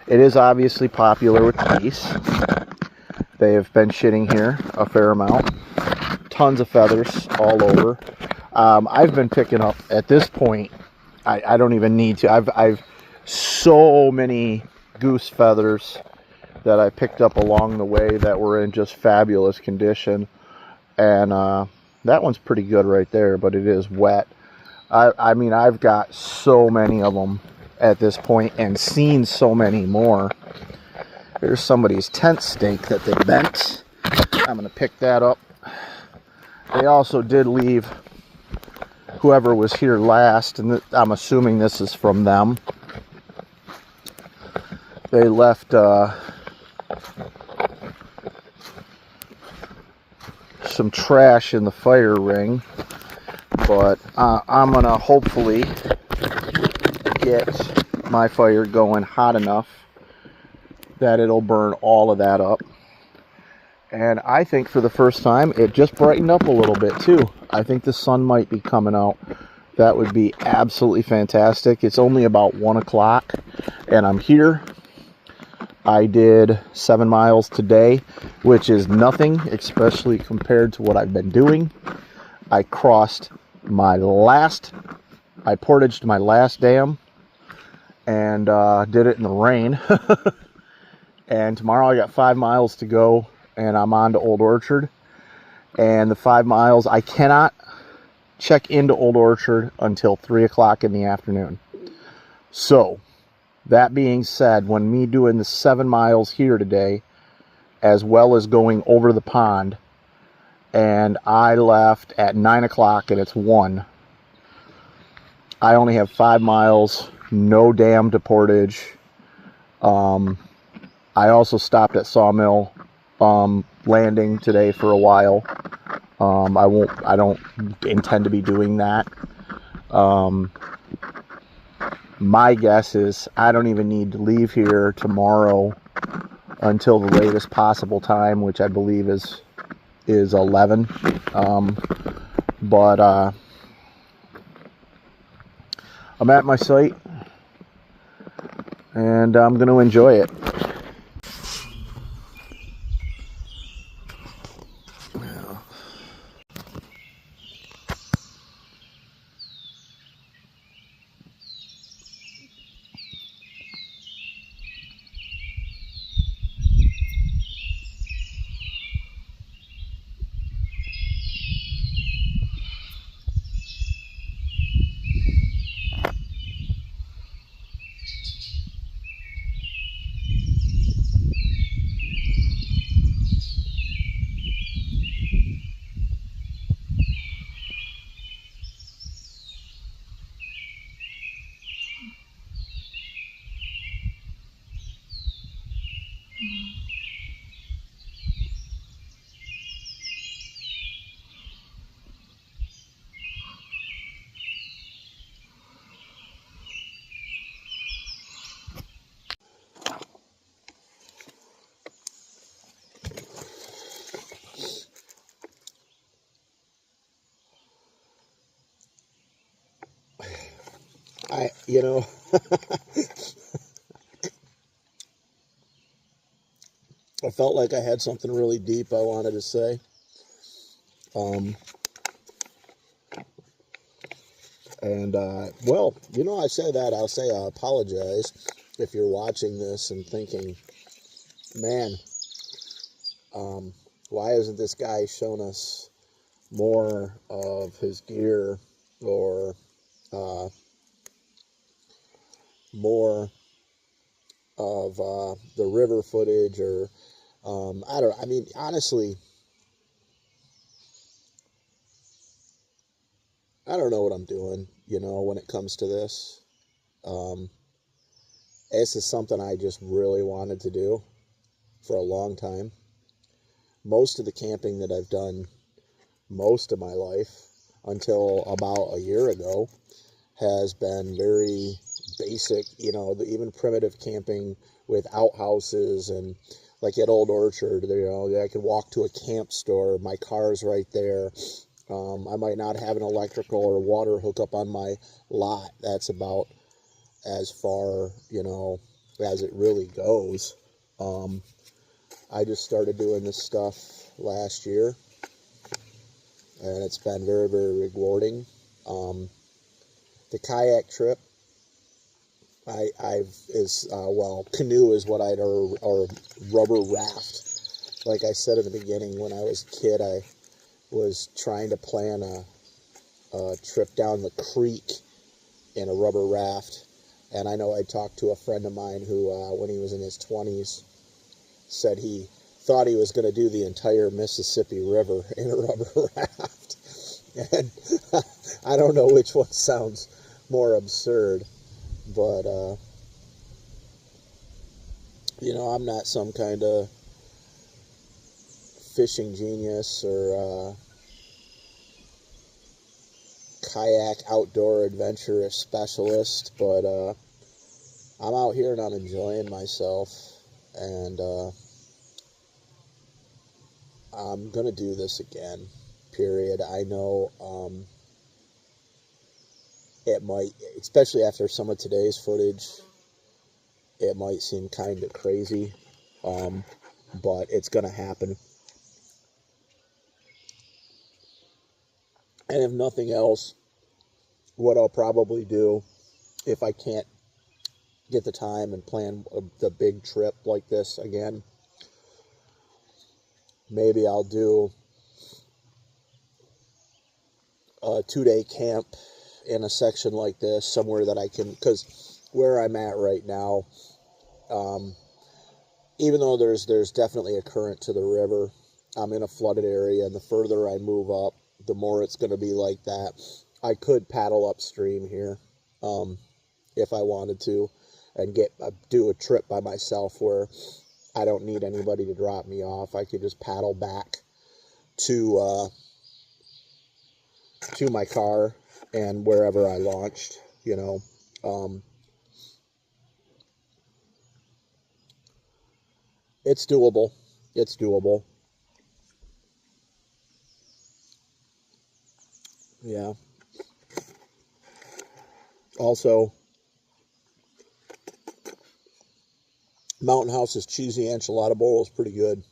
it is obviously popular with geese. They have been shitting here a fair amount. Tons of feathers all over. I've been picking up, at this point, I don't even need to. I've so many goose feathers that I picked up along the way that were in just fabulous condition. And that one's pretty good right there, but it is wet. I mean, I've got so many of them at this point and seen so many more. Here's somebody's tent stake that they bent. I'm going to pick that up. They also did leave whoever was here last, and I'm assuming this is from them. They left some trash in the fire ring, but I'm going to hopefully get my fire going hot enough that it'll burn all of that up. And I think for the first time, it just brightened up a little bit too. I think the sun might be coming out. That would be absolutely fantastic. It's only about 1 o'clock and I'm here. I did 7 miles today, which is nothing, especially compared to what I've been doing. I portaged my last dam and did it in the rain. And tomorrow I got 5 miles to go, and I'm on to Old Orchard. And the 5 miles, I cannot check into Old Orchard until 3 o'clock in the afternoon. So, that being said, when me doing the 7 miles here today, as well as going over the pond, and I left at 9 o'clock and it's 1, I only have 5 miles, no dam to portage. I also stopped at Sawmill Landing today for a while. I don't intend to be doing that. My guess is I don't even need to leave here tomorrow until the latest possible time, which I believe is 11. But I'm at my site and I'm going to enjoy it. You know, I felt like I had something really deep I wanted to say. Well, you know, I say that, I'll say I apologize if you're watching this and thinking, man, why isn't this guy showing us more of his gear or more of the river footage or I mean, honestly, I don't know what I'm doing, you know, when it comes to this. This is something I just really wanted to do for a long time. Most of the camping that I've done most of my life until about a year ago has been very basic, you know, even primitive camping with outhouses and like at Old Orchard, you know, I could walk to a camp store, my car's right there. I might not have an electrical or water hookup on my lot. That's about as far, as it really goes. I just started doing this stuff last year, and it's been very, very rewarding. The kayak trip, canoe is what or rubber raft. Like I said in the beginning, when I was a kid, I was trying to plan a trip down the creek in a rubber raft. And I know I talked to a friend of mine who, when he was in his 20s, said he thought he was going to do the entire Mississippi River in a rubber raft. And I don't know which one sounds more absurd, but, I'm not some kind of fishing genius or kayak outdoor adventure specialist, but I'm out here and I'm enjoying myself, and I'm gonna do this again, period. I know it might, especially after some of today's footage, it might seem kind of crazy, but it's gonna happen. And if nothing else, what I'll probably do, if I can't get the time and plan the big trip like this again, maybe I'll do a 2-day camp in a section like this, somewhere that I can, because where I'm at right now, even though there's definitely a current to the river, I'm in a flooded area, and the further I move up, the more it's going to be like that. I could paddle upstream here if I wanted to, and do a trip by myself where I don't need anybody to drop me off. I could just paddle back to my car and wherever I launched, It's doable. It's doable. Yeah. Also, Mountain House's cheesy enchilada bowl is pretty good.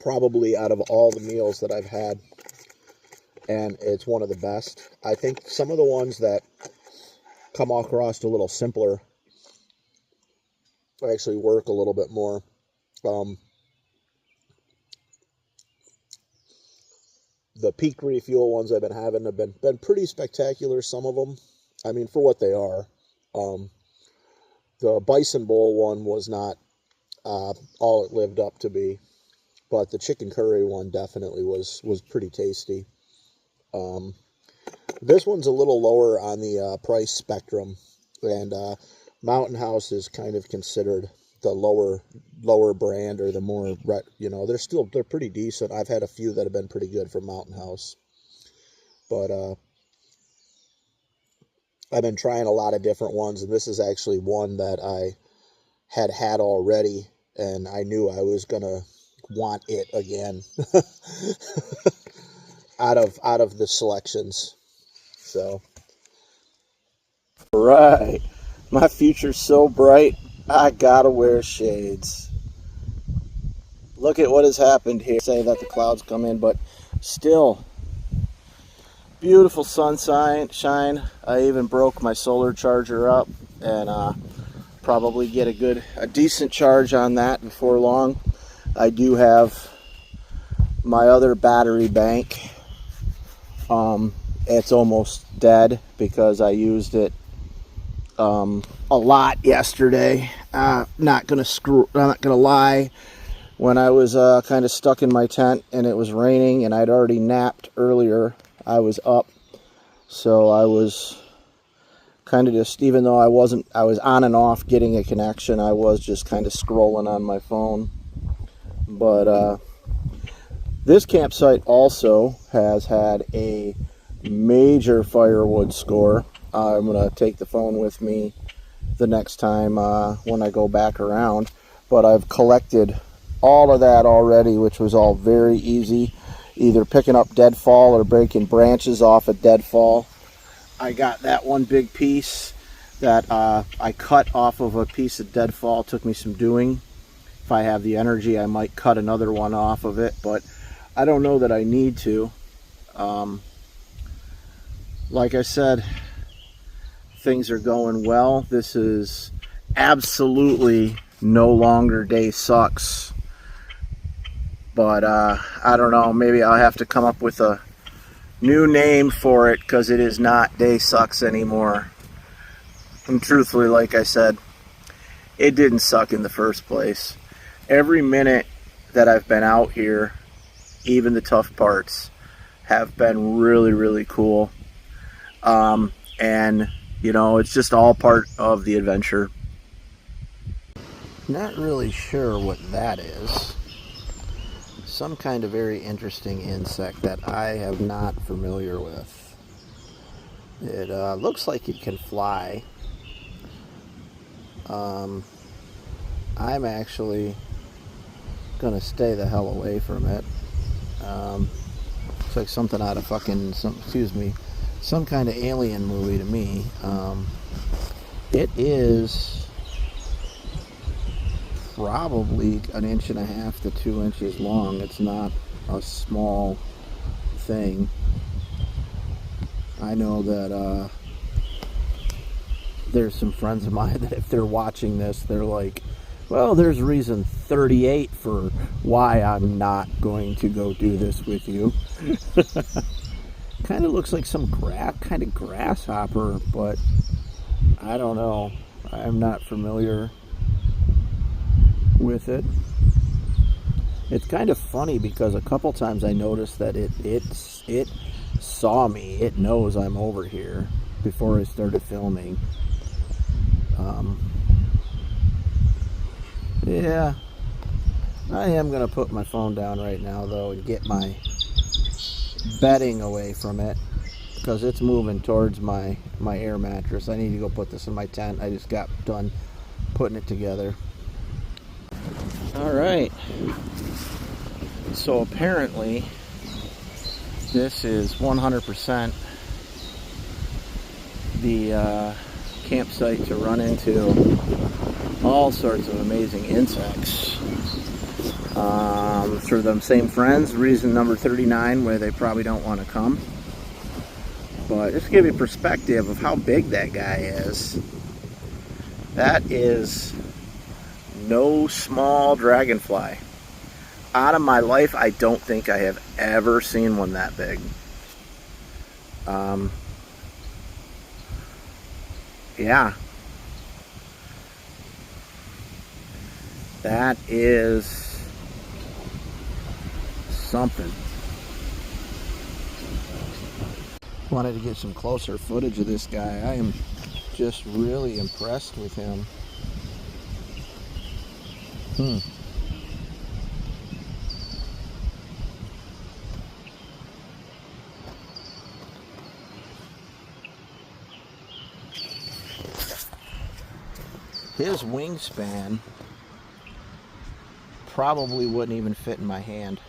Probably out of all the meals that I've had, and it's one of the best. I think some of the ones that come across a little simpler actually work a little bit more. The peak refuel ones I've been having have been pretty spectacular, some of them. I mean, for what they are. The bison bowl one was not all it lived up to be, but the chicken curry one definitely was pretty tasty. This one's a little lower on the price spectrum, and Mountain House is kind of considered the lower brand, or the more, they're pretty decent. I've had a few that have been pretty good from Mountain House, but I've been trying a lot of different ones, and this is actually one that I had already, and I knew I was gonna want it again out of the selections. So, right, my future's so bright, I gotta wear shades. Look at what has happened here. Say that the clouds come in, but still beautiful sunshine. I even broke my solar charger up, and probably get a decent charge on that before long. I do have my other battery bank. It's almost dead because I used it a lot yesterday. Not gonna lie. When I was kind of stuck in my tent and it was raining and I'd already napped earlier, I was up, so I was kind of just, even though I was on and off getting a connection, I was just kind of scrolling on my phone. But this campsite also has had a major firewood score. I'm going to take the phone with me the next time when I go back around, but I've collected all of that already, which was all very easy, either picking up deadfall or breaking branches off a deadfall. I got that one big piece that I cut off of a piece of deadfall. It took me some doing. If I have the energy, I might cut another one off of it, but I don't know that I need to. Like I said, things are going well. This is absolutely no longer day sucks. But I don't know, maybe I'll have to come up with a new name for it, because it is not day sucks anymore. And truthfully, like I said, it didn't suck in the first place. Every minute that I've been out here, even the tough parts, have been really, really cool. And, you know, it's just all part of the adventure. Not really sure what that is. Some kind of very interesting insect that I have not familiar with. It looks like it can fly. I'm actually gonna stay the hell away from it. It's like something out of some kind of alien movie to me. It is probably 1.5 to 2 inches long. It's not a small thing. I know that there's some friends of mine that if they're watching this, they're like, well, there's reason 38 for why I'm not going to go do this with you. Kind of looks like some kind of grasshopper, but I don't know. I'm not familiar with it. It's kind of funny because a couple times I noticed that it saw me. It knows I'm over here before I started filming. Yeah, I am gonna put my phone down right now though and get my bedding away from it, because it's moving towards my air mattress. I need to go put this in my tent. I just got done putting it together. Alright, so apparently this is 100% the campsite to run into all sorts of amazing insects. Through them same friends, reason number 39, where they probably don't want to come. But just to give you perspective of how big that guy is, that is no small dragonfly. Out of my life, I don't think I have ever seen one that big. Yeah. That is something. Wanted to get some closer footage of this guy. I am just really impressed with him. His wingspan probably wouldn't even fit in my hand.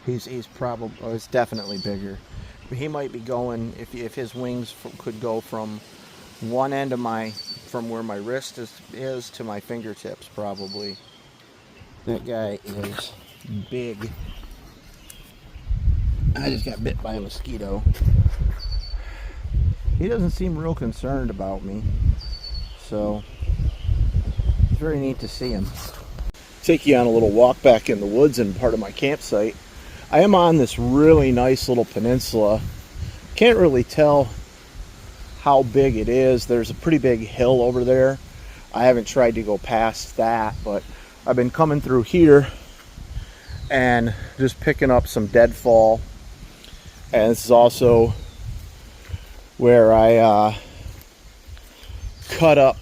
He's probably, oh, it's definitely bigger. He might be going, if his wings could go from one end of from where my wrist is to my fingertips, probably. That guy is big. I just got bit by a mosquito. He doesn't seem real concerned about me, so it's very neat to see him. Take you on a little walk back in the woods and part of my campsite. I am on this really nice little peninsula. Can't really tell how big it is. There's a pretty big hill over there. I haven't tried to go past that, but I've been coming through here and just picking up some deadfall. And this is also where I cut up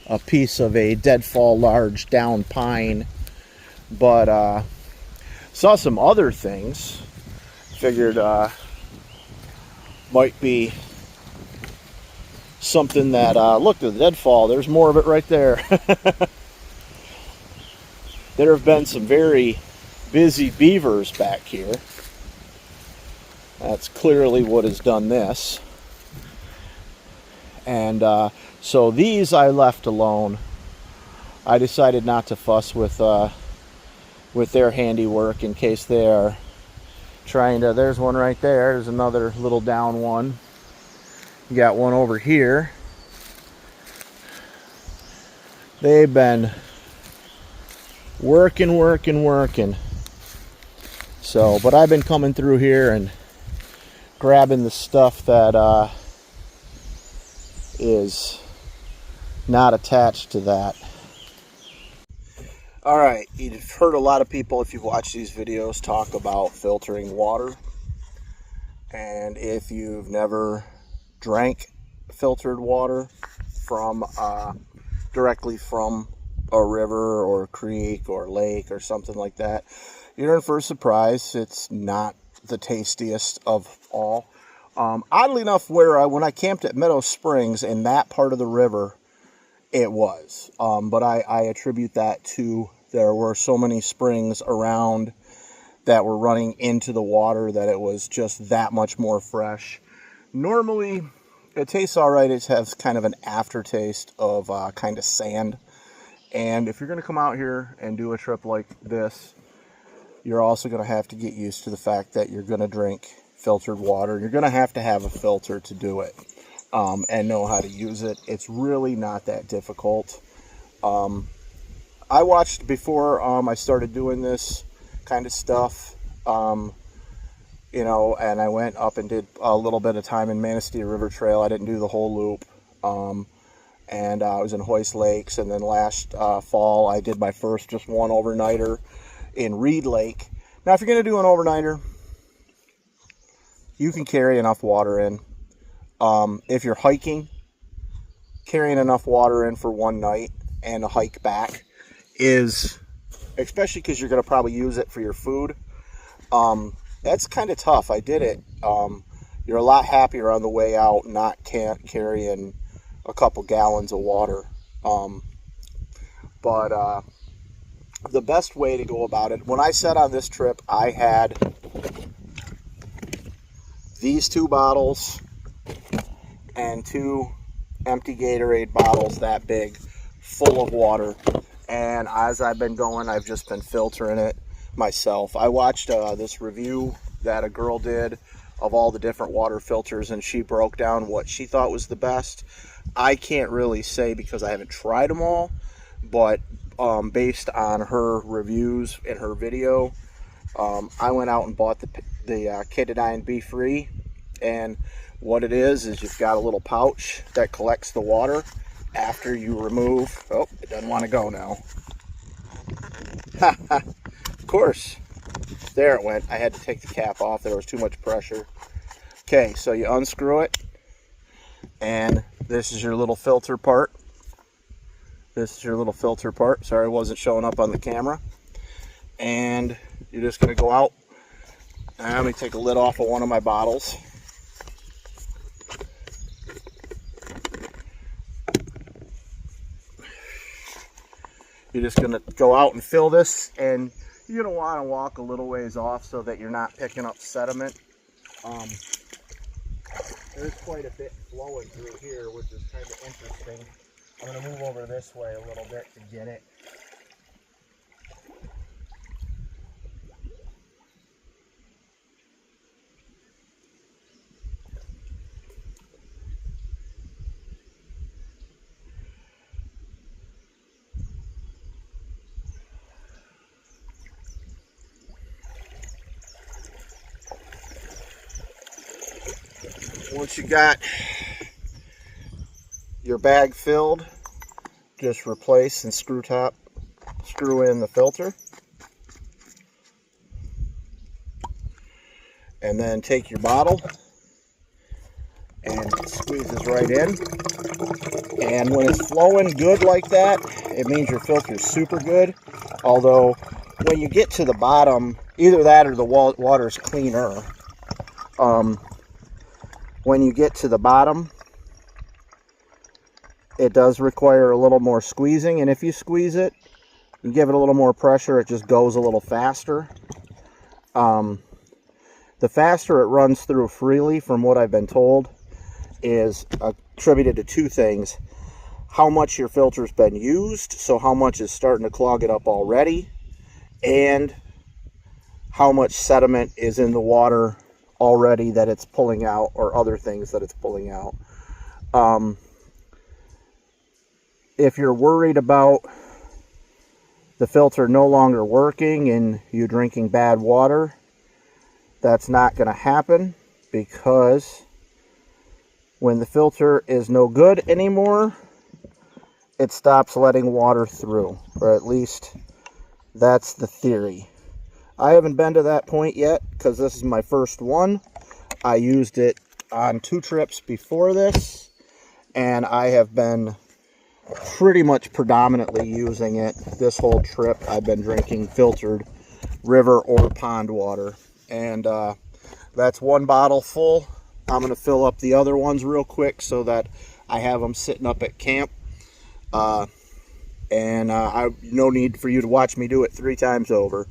a piece of a deadfall large down pine, but saw some other things. Figured might be something that look, the deadfall, there's more of it right there. There have been some very busy beavers back here. That's clearly what has done this. And so these I left alone. I decided not to fuss with their handiwork in case they are trying to. There's one right there. There's another little down one. You got one over here. They've been working. So, but I've been coming through here and grabbing the stuff that is not attached to that. All right, you've heard a lot of people, if you've watched these videos, talk about filtering water. And if you've never drank filtered water from directly from a river or a creek or lake or something like that, you're in for a surprise. It's not the tastiest of all. Oddly enough, when I camped at Meadow Springs in that part of the river, it was. But I attribute that to there were so many springs around that were running into the water that it was just that much more fresh. Normally, it tastes all right. It has kind of an aftertaste of kind of sand. And if you're going to come out here and do a trip like this, you're also going to have to get used to the fact that you're going to drink filtered water. You're going to have a filter to do it and know how to use it. It's really not that difficult. I watched before I started doing this kind of stuff, you know, and I went up and did a little bit of time in Manistee River Trail. I didn't do the whole loop. And I was in Hoist Lakes, and then last fall I did my first just one overnighter in Reed Lake. Now, if you're going to do an overnighter, you can carry enough water in. If you're hiking, carrying enough water in for one night and a hike back is, especially because you're going to probably use it for your food, that's kind of tough. I did it. You're a lot happier on the way out not carrying a couple gallons of water. But the best way to go about it, when I set on this trip, I had these 2 bottles and 2 empty Gatorade bottles that big full of water. And as I've been going, I've just been filtering it myself. I watched this review that a girl did of all the different water filters, and she broke down what she thought was the best. I can't really say because I haven't tried them all, but based on her reviews in her video, I went out and bought the Kitadine Be Free, and what it is you've got a little pouch that collects the water after you remove. Oh, it doesn't want to go now. Of course. There it went. I had to take the cap off. There was too much pressure. Okay, so you unscrew it, and this is your little filter part. This is your little filter part. Sorry, it wasn't showing up on the camera. And you're just going to go out. And let me take a lid off of one of my bottles. You're just going to go out and fill this, and you're going to want to walk a little ways off so that you're not picking up sediment. There's quite a bit flowing through here, which is kind of interesting. I'm going to move over this way a little bit to get it. Once you got your bag filled, just replace and screw in the filter, and then take your bottle and it squeezes right in. And when it's flowing good like that, it means your filter is super good. Although when you get to the bottom, either that or the water's cleaner. When you get to the bottom, it does require a little more squeezing, and if you squeeze it You give it a little more pressure, it just goes a little faster. The faster it runs through freely, from what I've been told, is attributed to two things. How much your filter's been used, so how much is starting to clog it up already, and how much sediment is in the water already that it's pulling out, or other things that it's pulling out. If you're worried about the filter no longer working and you drinking bad water, that's not going to happen, because when the filter is no good anymore, it stops letting water through, or at least that's the theory. I haven't been to that point yet because this is my first one. I used it on 2 trips before this, and I have been pretty much predominantly using it this whole trip. I've been drinking filtered river or pond water, and that's 1 bottle full. I'm going to fill up the other ones real quick so that I have them sitting up at camp. No need for you to watch me do it 3 times over.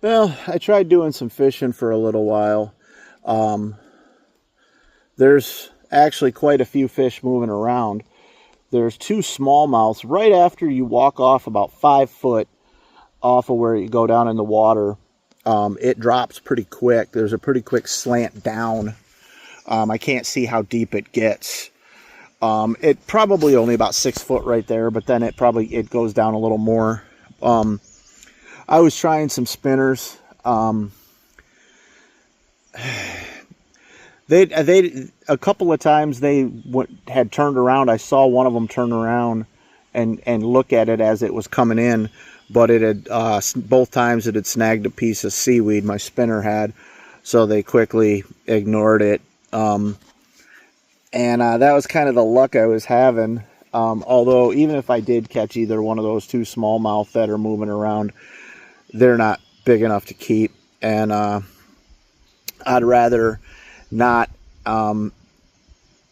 Well, I tried doing some fishing for a little while. There's actually quite a few fish moving around. There's 2 smallmouths right after you walk off about 5 foot off of where you go down in the water. It drops pretty quick. There's a pretty quick slant down. I can't see how deep it gets. It probably only about 6 foot right there, but then it goes down a little more. I was trying some spinners. They a couple of times they had turned around. I saw one of them turn around and look at it as it was coming in, but it had both times it had snagged a piece of seaweed. My spinner had, so they quickly ignored it. And that was kind of the luck I was having. Although even if I did catch either one of those 2 smallmouth that are moving around, they're not big enough to keep, and I'd rather not.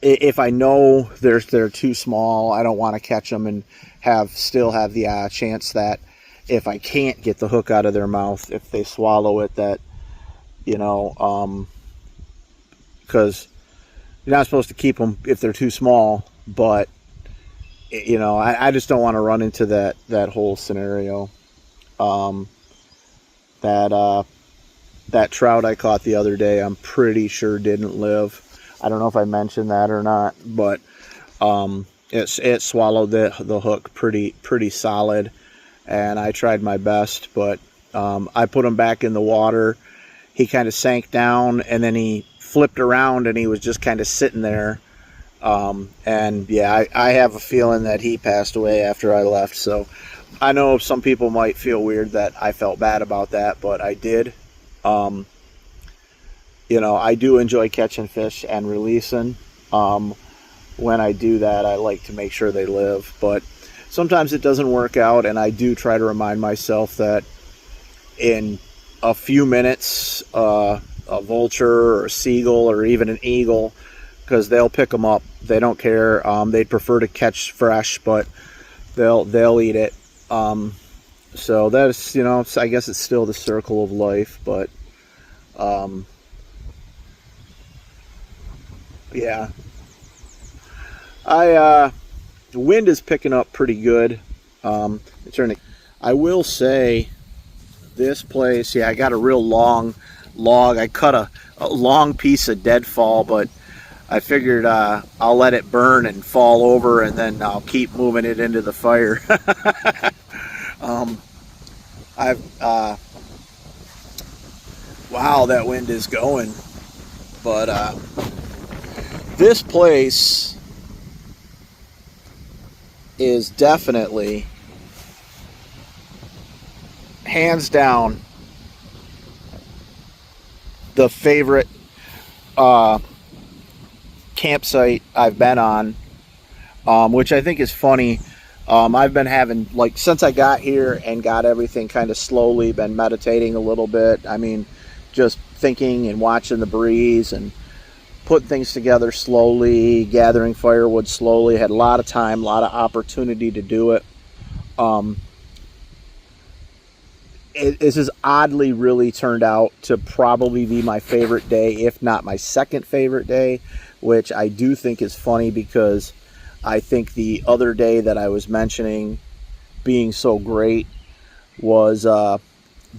If I know they're too small, I don't want to catch them and still have the chance that if I can't get the hook out of their mouth, if they swallow it, that because you're not supposed to keep them if they're too small, but I just don't want to run into that whole scenario. That trout I caught the other day, I'm pretty sure didn't live. I don't know if I mentioned that or not, but it swallowed the hook pretty solid, and I tried my best, but I put him back in the water. He kind of sank down, and then he flipped around, and he was just kind of sitting there. And yeah, I have a feeling that he passed away after I left. So I know some people might feel weird that I felt bad about that, but I did. I do enjoy catching fish and releasing. When I do that, I like to make sure they live, but sometimes it doesn't work out, and I do try to remind myself that in a few minutes, a vulture or a seagull or even an eagle, because they'll pick them up. They don't care. They'd prefer to catch fresh, but they'll eat it. So that's, I guess it's still the circle of life, but yeah. The wind is picking up pretty good. I will say this place, yeah, I got a real long log. I cut a long piece of deadfall, but I figured I'll let it burn and fall over, and then I'll keep moving it into the fire. Wow, that wind is going. But this place is definitely, hands down, the favorite campsite I've been on, which I think is funny. I've been having, since I got here and got everything kind of slowly, been meditating a little bit. I mean, just thinking and watching the breeze and putting things together slowly, gathering firewood slowly. Had a lot of time, a lot of opportunity to do it. this has oddly really turned out to probably be my favorite day, if not my second favorite day, which I do think is funny because I think the other day that I was mentioning being so great was the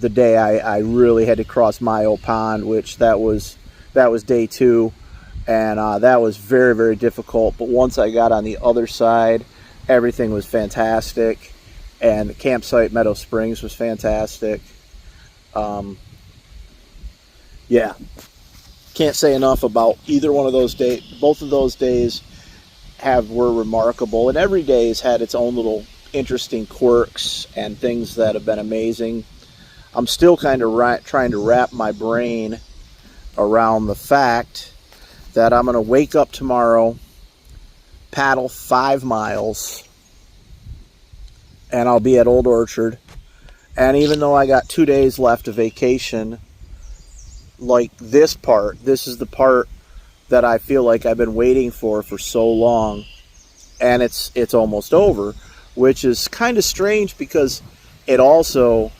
day I really had to cross Mayo Pond, which that was day 2, and that was very, very difficult. But once I got on the other side, everything was fantastic, and the campsite Meadow Springs was fantastic. Yeah, can't say enough about either one of those days. Both of those days were remarkable, and every day has had its own little interesting quirks and things that have been amazing. I'm still kind of trying to wrap my brain around the fact that I'm going to wake up tomorrow, paddle 5 miles, and I'll be at Old Orchard. And even though I got 2 days left of vacation, like this is the part that I feel like I've been waiting for so long, and it's almost over, which is kind of strange because it also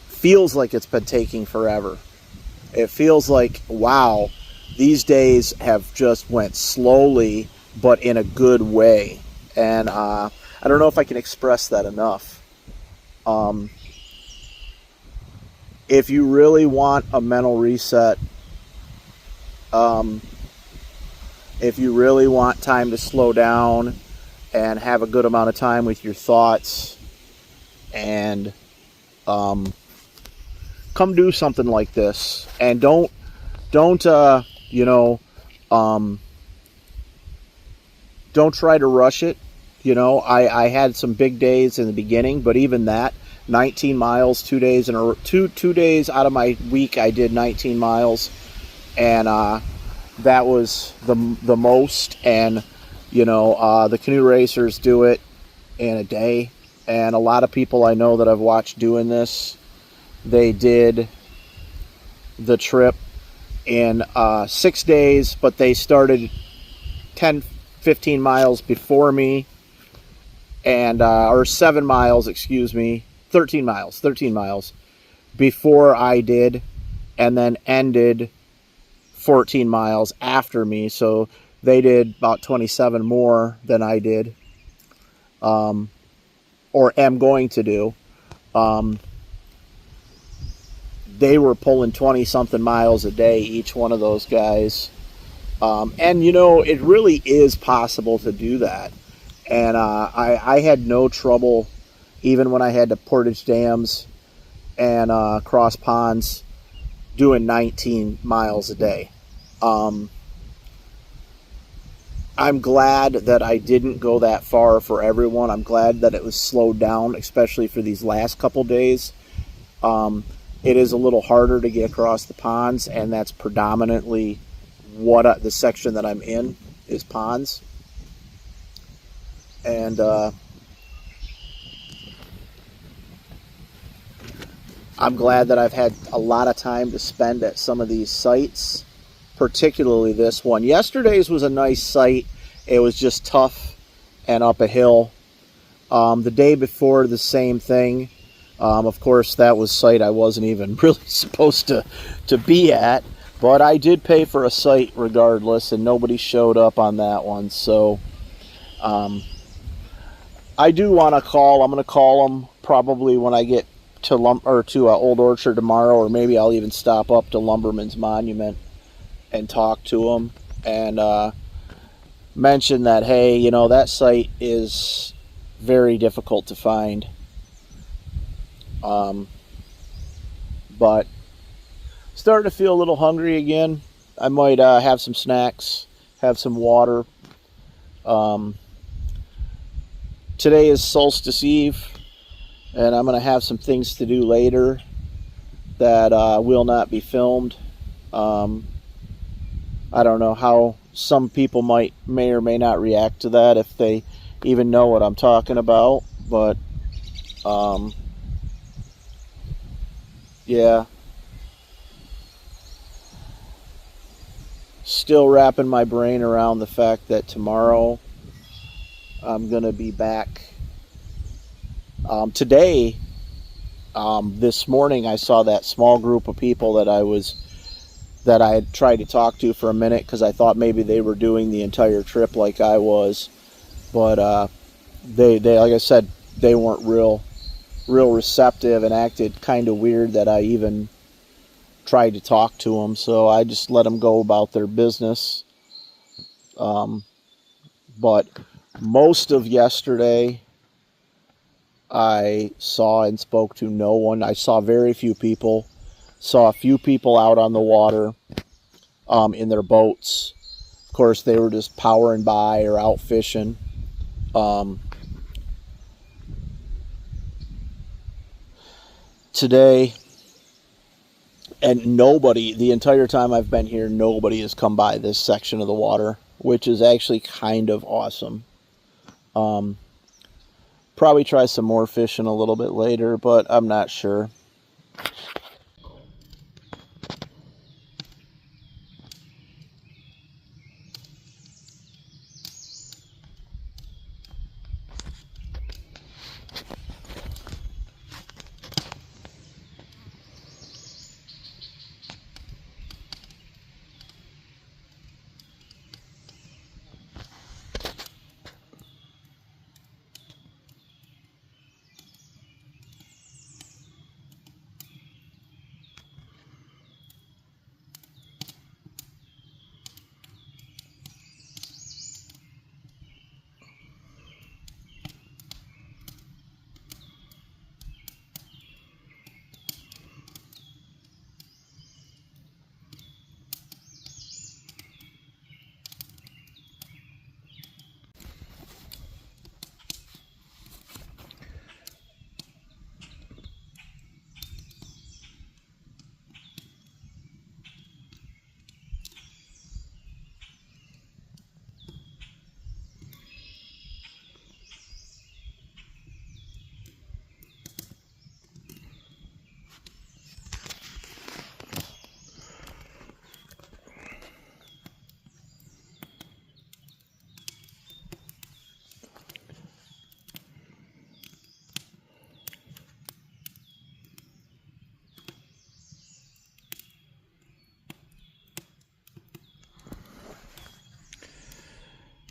feels like it's been taking forever. It feels like, wow, these days have just went slowly, but in a good way. And I don't know if I can express that enough. If you really want a mental reset, if you really want time to slow down and have a good amount of time with your thoughts, and come do something like this, and don't don't try to rush it. I had some big days in the beginning, but even that, 19 miles, 2 days two days out of my week, I did 19 miles, and that was the most. And the canoe racers do it in a day, and a lot of people I know that I've watched doing this, they did the trip in 6 days, but they started 10-15 miles before me, and or 7 miles, 13 miles before I did, and then ended 14 miles after me. So they did about 27 more than I did, or am going to do. They were pulling 20 something miles a day, each one of those guys. And it really is possible to do that. And I had no trouble, even when I had to portage dams and cross ponds, doing 19 miles a day. I'm glad that I didn't go that far for everyone. I'm glad that it was slowed down, especially for these last couple days. It is a little harder to get across the ponds, and that's predominantly what the section that I'm in is, ponds. And I'm glad that I've had a lot of time to spend at some of these sites, particularly this one. Yesterday's was a nice site. It was just tough and up a hill. The day before, the same thing. Of course, that was a site I wasn't even really supposed to be at, but I did pay for a site regardless, and nobody showed up on that one. So I do want to call. I'm going to call them probably when I get to Old Orchard tomorrow, or maybe I'll even stop up to Lumberman's Monument and talk to them and mention that, hey, that site is very difficult to find. But starting to feel a little hungry again. I might have some snacks, have some water. Today is Solstice Eve, and I'm going to have some things to do later that will not be filmed. I don't know how some people may or may not react to that, if they even know what I'm talking about, but yeah. Still wrapping my brain around the fact that tomorrow I'm going to be back. Today, This morning I saw that small group of people that I had tried to talk to for a minute because I thought maybe they were doing the entire trip like I was, but they like I said, they weren't real receptive and acted kind of weird that I even tried to talk to them. So I just let them go about their business. But most of yesterday, I saw and spoke to no one. I saw very few people. Saw a few people out on the water in their boats. Of course, they were just powering by or out fishing. Today, and nobody, the entire time I've been here, nobody has come by this section of the water, which is actually kind of awesome. Probably try some more fishing a little bit later, but I'm not sure.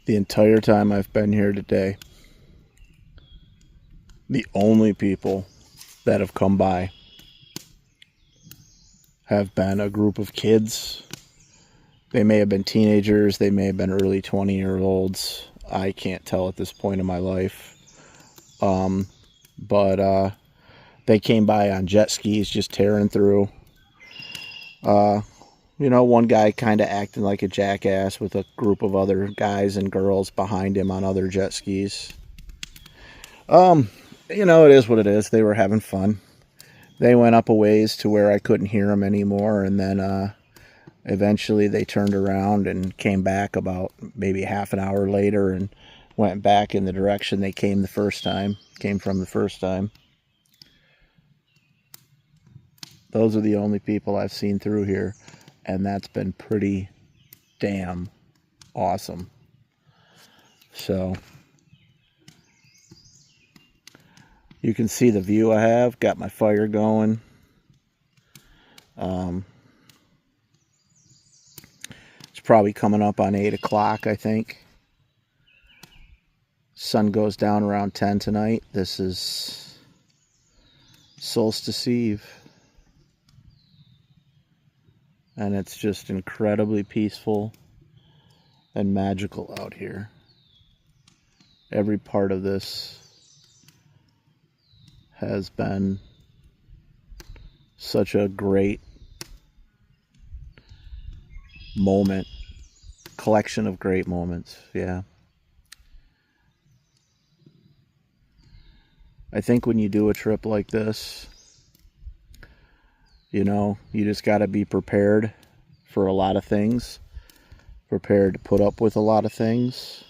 The entire time I've been here today, the only people that have come by have been a group of kids. They may have been teenagers, they may have been early 20-year-olds. I can't tell at this point in my life. But they came by on jet skis just tearing through. One guy kind of acting like a jackass with a group of other guys and girls behind him on other jet skis. It is what it is. They were having fun. They went up a ways to where I couldn't hear them anymore, and then eventually they turned around and came back about maybe half an hour later and went back in the direction they came from the first time. Those are the only people I've seen through here, and that's been pretty damn awesome. So you can see the view I have. Got my fire going. It's probably coming up on 8 o'clock, I think. Sun goes down around 10 tonight. This is Solstice Eve. And it's just incredibly peaceful and magical out here. Every part of this has been such a great moment, collection of great moments. Yeah. I think when you do a trip like this, you just got to be prepared for a lot of things, prepared to put up with a lot of things.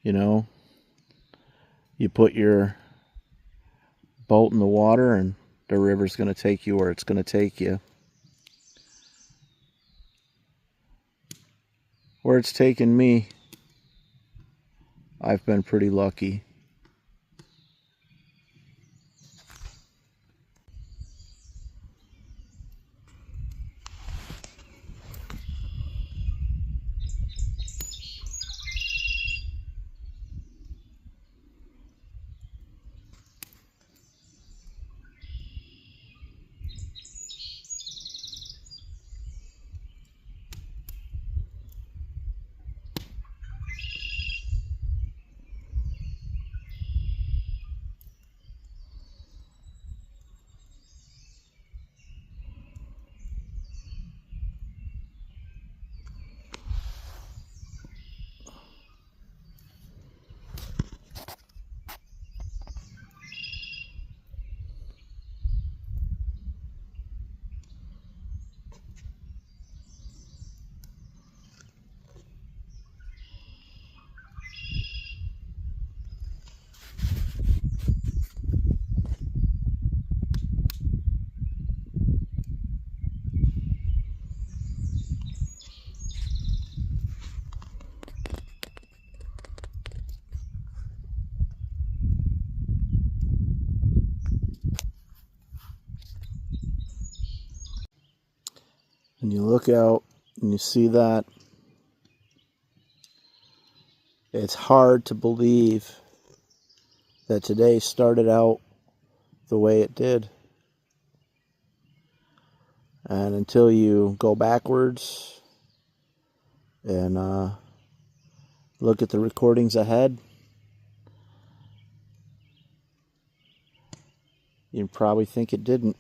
You put your boat in the water and the river's going to take you where it's going to take you. Where it's taken me, I've been pretty lucky. And you look out and you see that, it's hard to believe that today started out the way it did. And until you go backwards and look at the recordings ahead, you probably think it didn't.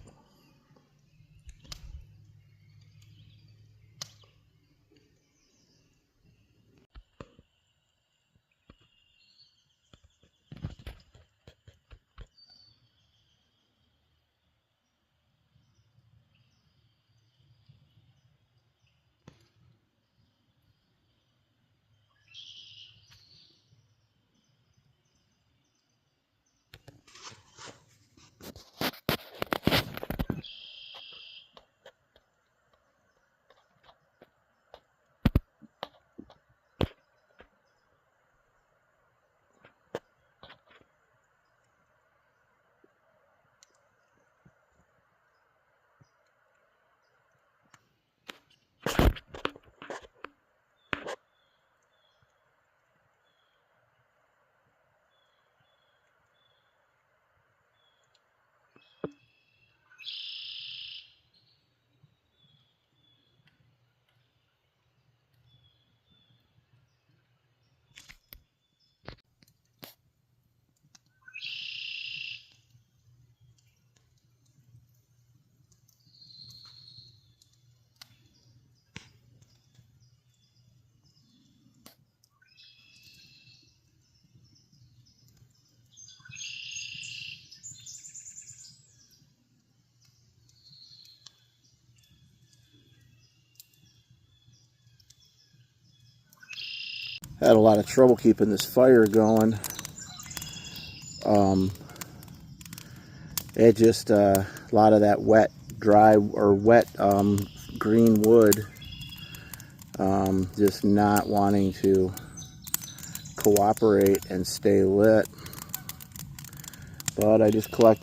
Had a lot of trouble keeping this fire going. It just a lot of that wet green wood just not wanting to cooperate and stay lit. But I just got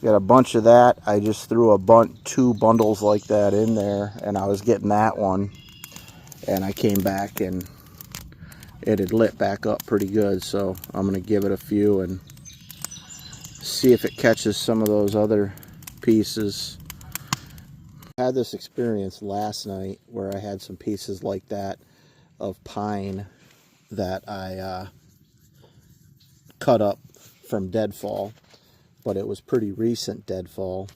a bunch of that. I just threw two bundles like that in there, and I was getting that one, and I came back and it had lit back up pretty good. So I'm gonna give it a few and see if it catches some of those other pieces. I had this experience last night where I had some pieces like that of pine that I cut up from deadfall, but it was pretty recent deadfall,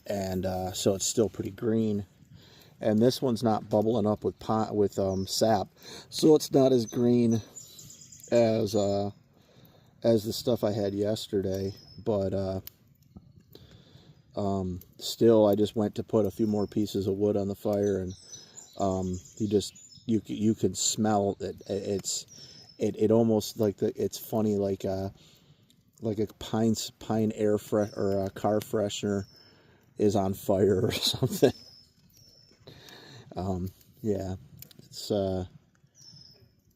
and so it's still pretty green. And this one's not bubbling up with sap, so it's not as green as the stuff I had yesterday. But still, I just went to put a few more pieces of wood on the fire, and you can smell it. It almost it's funny, like a pine air or a car freshener is on fire or something. Yeah, it's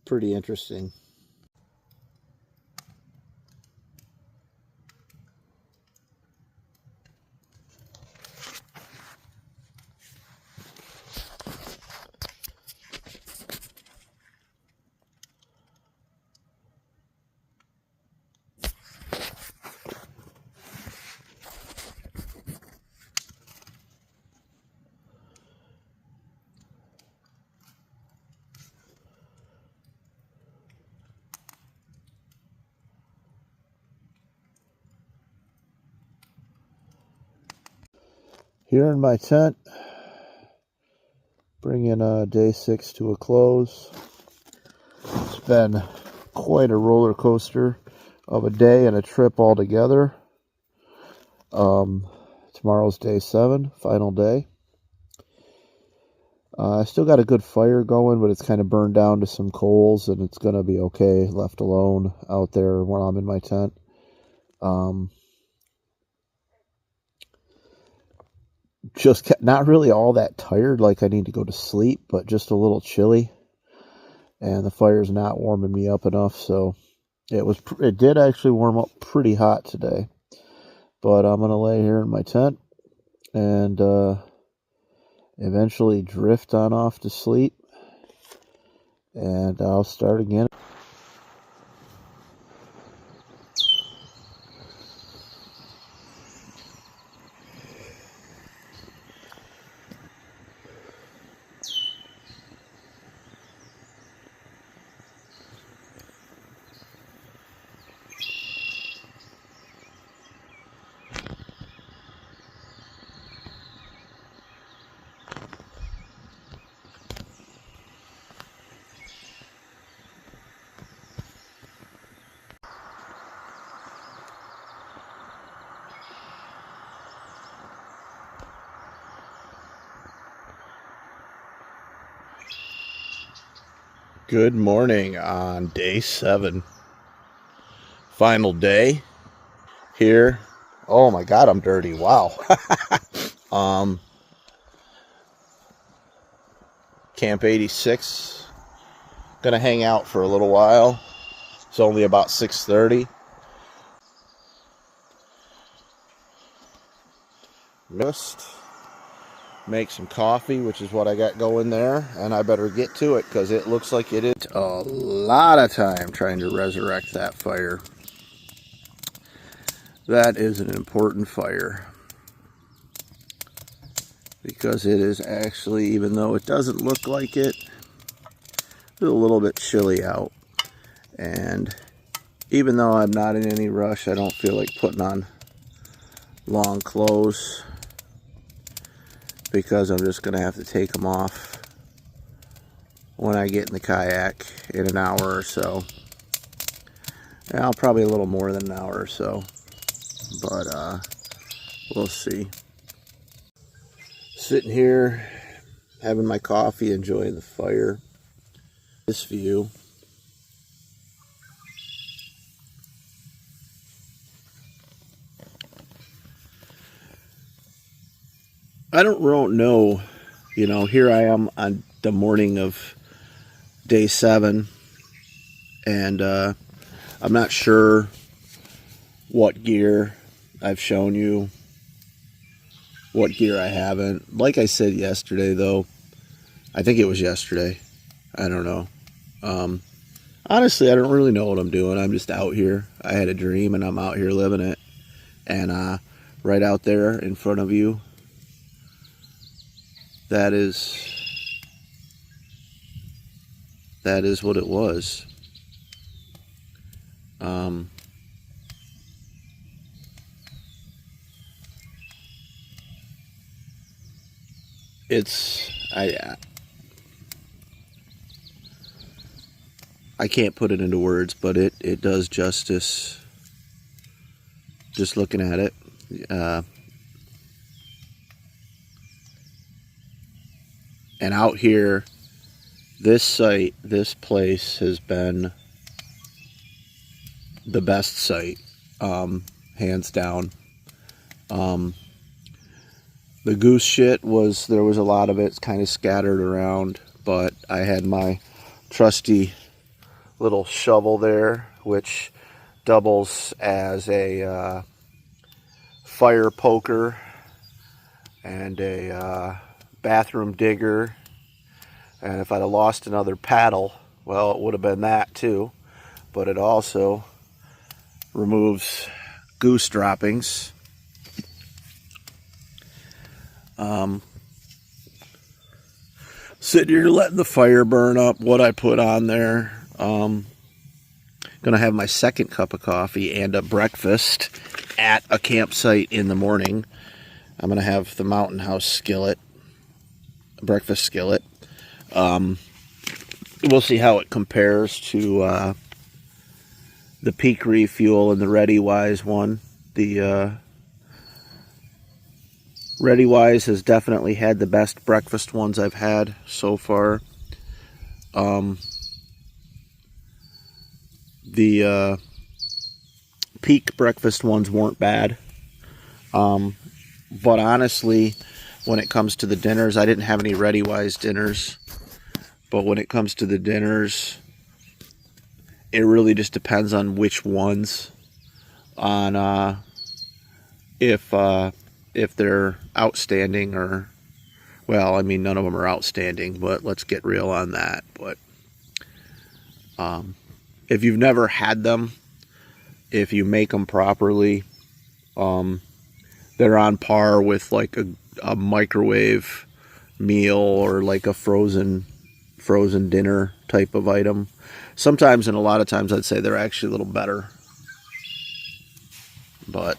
pretty interesting. Here in my tent, bringing day 6 to a close. It's been quite a roller coaster of a day and a trip altogether. Tomorrow's day 7, final day. I still got a good fire going, but it's kind of burned down to some coals, and it's going to be okay left alone out there when I'm in my tent. Just not really all that tired, like I need to go to sleep, but just a little chilly, and the fire's not warming me up enough. So it did actually warm up pretty hot today, but I'm gonna lay here in my tent and eventually drift on off to sleep, and I'll start again. Good morning on day 7. Final day here. Oh my God, I'm dirty. Wow. Camp 86. Gonna hang out for a little while. It's only about 6:30. Just make some coffee, which is what I got going there, and I better get to it because it looks like it is a lot of time trying to resurrect that fire. That is an important fire because it is actually, even though it doesn't look like it, it's a little bit chilly out. And even though I'm not in any rush, I don't feel like putting on long clothes because I'm just going to have to take them off when I get in the kayak in an hour or so. Yeah, probably a little more than an hour or so, but we'll see. Sitting here having my coffee, enjoying the fire. This view. I don't know, here I am on the morning of day 7, and I'm not sure what gear I've shown you, what gear I haven't. Like I said yesterday, though, I think it was yesterday, I don't know. Honestly, I don't really know what I'm doing. I'm just out here. I had a dream, and I'm out here living it. And right out there in front of you, that is what it was. I can't put it into words, but it does justice just looking at it. And out here, this site, this place has been the best site, hands down. The goose shit there was a lot of it kind of scattered around, but I had my trusty little shovel there, which doubles as a fire poker and a bathroom digger. And if I'd have lost another paddle, well, it would have been that too. But it also removes goose droppings. Sitting here letting the fire burn up what I put on there. Gonna have my second cup of coffee and a breakfast at a campsite in the morning. I'm gonna have the Mountain House skillet, breakfast skillet. We'll see how it compares to the Peak Refuel and the ReadyWise one. The ReadyWise has definitely had the best breakfast ones I've had so far. The Peak breakfast ones weren't bad. But honestly, when it comes to the dinners, I didn't have any ReadyWise dinners. But when it comes to the dinners, it really just depends on which ones. On if they're outstanding or Well, I mean, none of them are outstanding, but let's get real on that. But if you've never had them, if you make them properly, they're on par with like a microwave meal or like a frozen dinner type of item. Sometimes, and a lot of times, I'd say they're actually a little better. But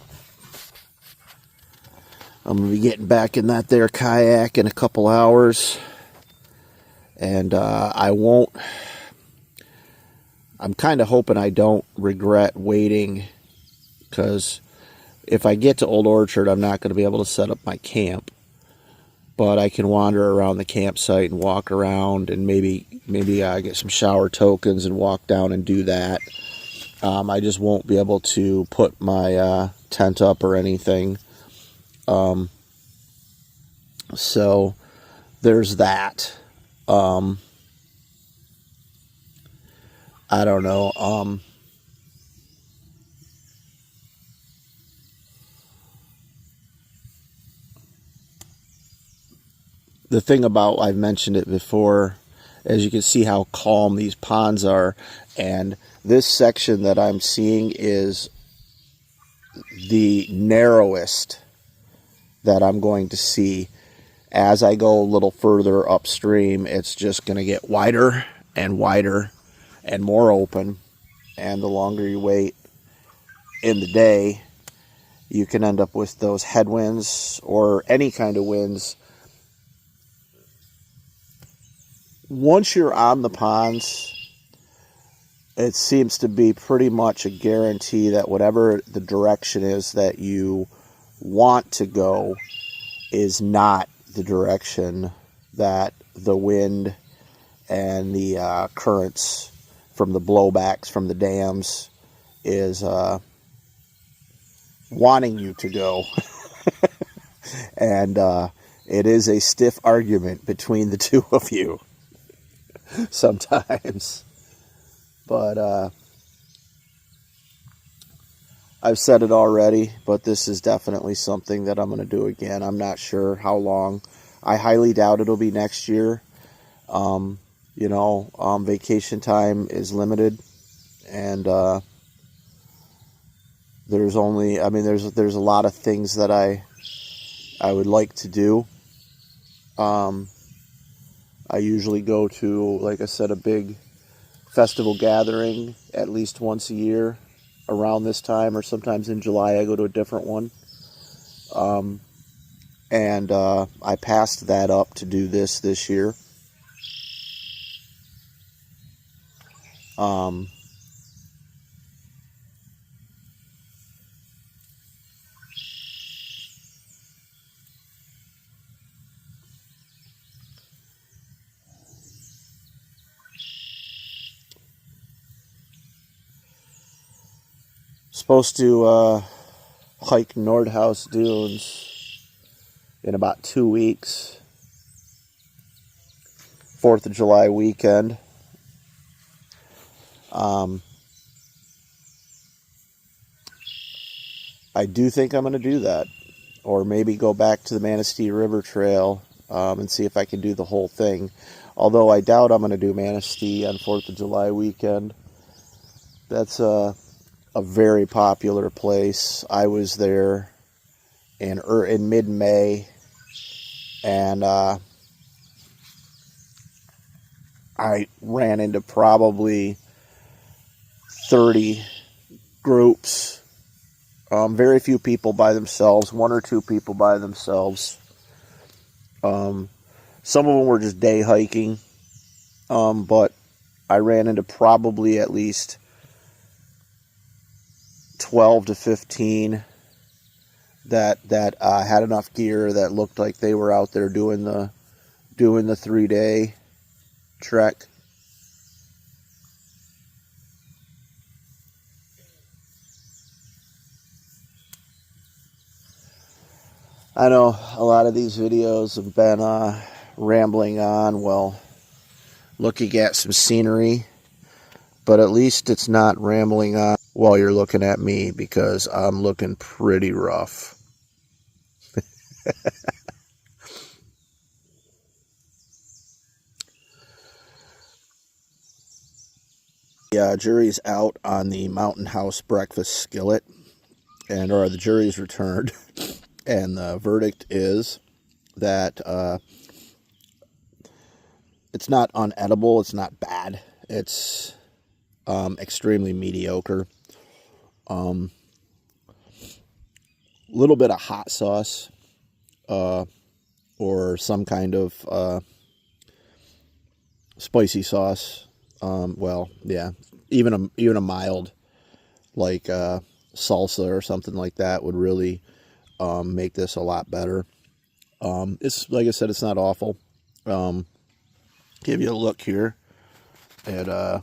I'm gonna be getting back in that there kayak in a couple hours, and I'm kind of hoping I don't regret waiting, because if I get to Old Orchard, I'm not going to be able to set up my camp. But I can wander around the campsite and walk around, and maybe get some shower tokens and walk down and do that. I just won't be able to put my tent up or anything. So there's that. I don't know. The thing about, I've mentioned it before, as you can see how calm these ponds are, and this section that I'm seeing is the narrowest that I'm going to see. As I go a little further upstream, it's just going to get wider and wider and more open, and the longer you wait in the day, you can end up with those headwinds or any kind of winds. Once you're on the ponds, it seems to be pretty much a guarantee that whatever the direction is that you want to go is not the direction that the wind and the currents from the blowbacks from the dams is wanting you to go. And it is a stiff argument between the two of you sometimes. But I've said it already, but this is definitely something that I'm going to do again. I'm not sure how long. I highly doubt it'll be next year. Vacation time is limited, and there's a lot of things that I would like to do. I usually go to, like I said, a big festival gathering at least once a year around this time, or sometimes in July I go to a different one. And I passed that up to do this year. Supposed to hike Nordhaus Dunes in about 2 weeks. 4th of July weekend. I do think I'm going to do that. Or maybe go back to the Manistee River Trail and see if I can do the whole thing. Although I doubt I'm going to do Manistee on 4th of July weekend. That's a very popular place. I was there in mid-May, and I ran into probably 30 groups. Very few people by themselves, 1 or 2 people by themselves. Some of them were just day hiking, but I ran into probably at least 12 to 15 that had enough gear that looked like they were out there doing the 3-day trek. I know a lot of these videos have been rambling on, looking at some scenery, but at least it's not rambling on while you're looking at me, because I'm looking pretty rough. The jury's out on the Mountain House breakfast skillet, or the jury's returned, and the verdict is that it's not unedible, it's not bad, it's extremely mediocre. Little bit of hot sauce or some kind of spicy sauce. Well, yeah, even a mild like salsa or something like that would really make this a lot better. It's, like I said, it's not awful. Give you a look here at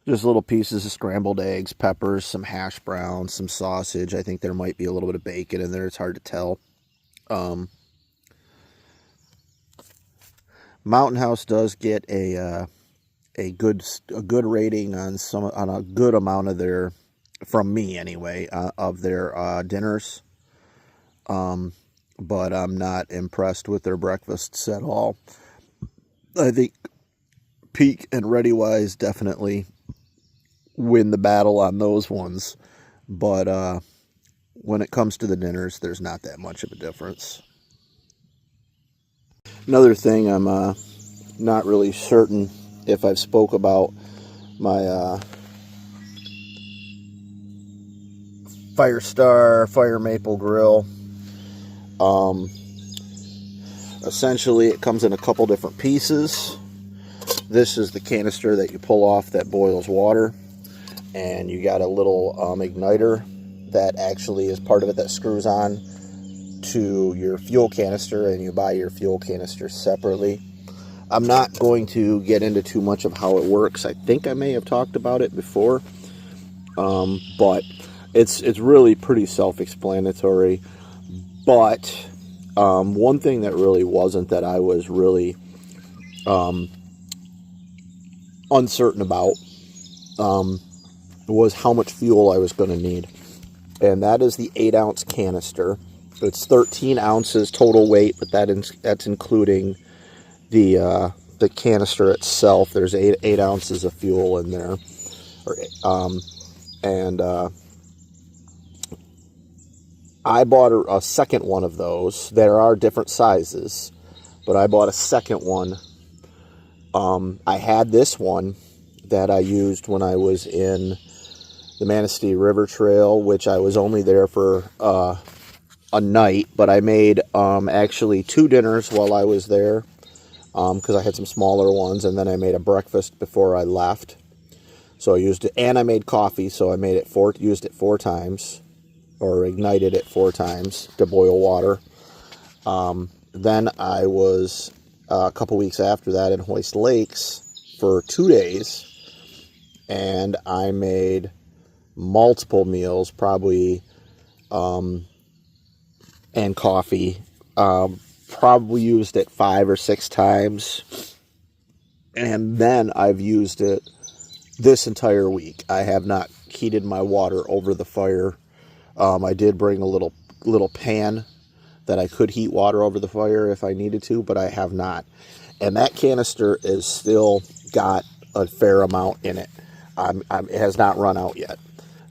just little pieces of scrambled eggs, peppers, some hash browns, some sausage. I think there might be a little bit of bacon in there. It's hard to tell. Mountain House does get a good rating on a good amount of their, from me anyway, of their dinners. But I'm not impressed with their breakfasts at all. I think Peak and ReadyWise definitely win the battle on those ones, but when it comes to the dinners, there's not that much of a difference. Another thing, I'm not really certain if I've spoke about my Fire Maple Grill. Essentially, it comes in a couple different pieces. This is the canister that you pull off that boils water, and you got a little igniter that actually is part of it that screws on to your fuel canister, and you buy your fuel canister separately. I'm not going to get into too much of how it works. I think I may have talked about it before, but it's really pretty self-explanatory. But one thing that really wasn't, that I was really uncertain about, was how much fuel I was going to need. And that is the 8-ounce canister. It's 13 ounces total weight, but that's including the canister itself. There's 8 ounces of fuel in there. I bought a second one of those. There are different sizes, but I bought a second one. I had this one that I used when I was in the Manistee River Trail, which I was only there for a night, but I made actually 2 dinners while I was there, because I had some smaller ones, and then I made a breakfast before I left. So I used it, and I made coffee, so I made it used it 4 times, or ignited it 4 times to boil water. Then I was a couple weeks after that in Hoist Lakes for 2 days, and I made multiple meals, probably, and coffee. Probably used it 5 or 6 times, and then I've used it this entire week. I have not heated my water over the fire. I did bring a little pan that I could heat water over the fire if I needed to, but I have not. And that canister is still got a fair amount in it. It has not run out yet.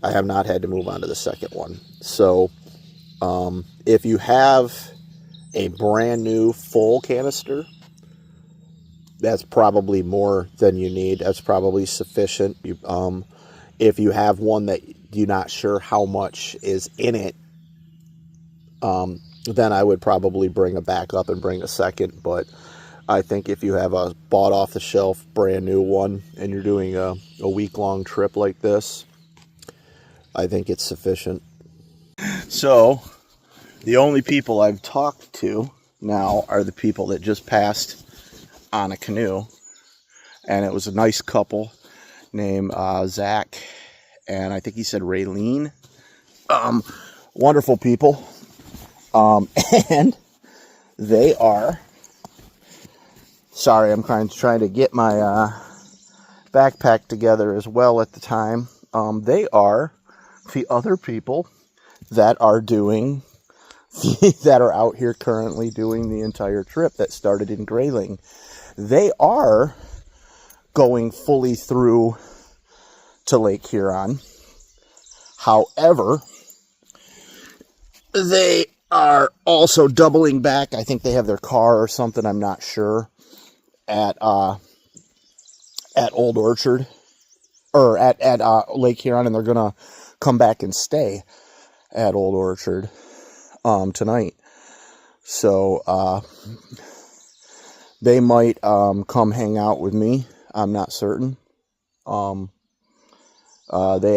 I have not had to move on to the second one. So if you have a brand new full canister, that's probably more than you need. That's probably sufficient. If you have one that you're not sure how much is in it, then I would probably bring a backup and bring a second. But I think if you have a bought off the shelf brand new one and you're doing a week-long trip like this, I think it's sufficient. So the only people I've talked to now are the people that just passed on a canoe, and it was a nice couple named Zach, and I think he said Raylene. Wonderful people. And they are, sorry, I'm trying to get my backpack together as well at the time. They are the other people that are doing, that are out here currently doing the entire trip that started in Grayling. They are going fully through to Lake Huron. However, they are also doubling back. I think they have their car or something, I'm not sure, at Old Orchard, or at Lake Huron, and they're gonna come back and stay at Old Orchard tonight. So they might come hang out with me. I'm not certain. They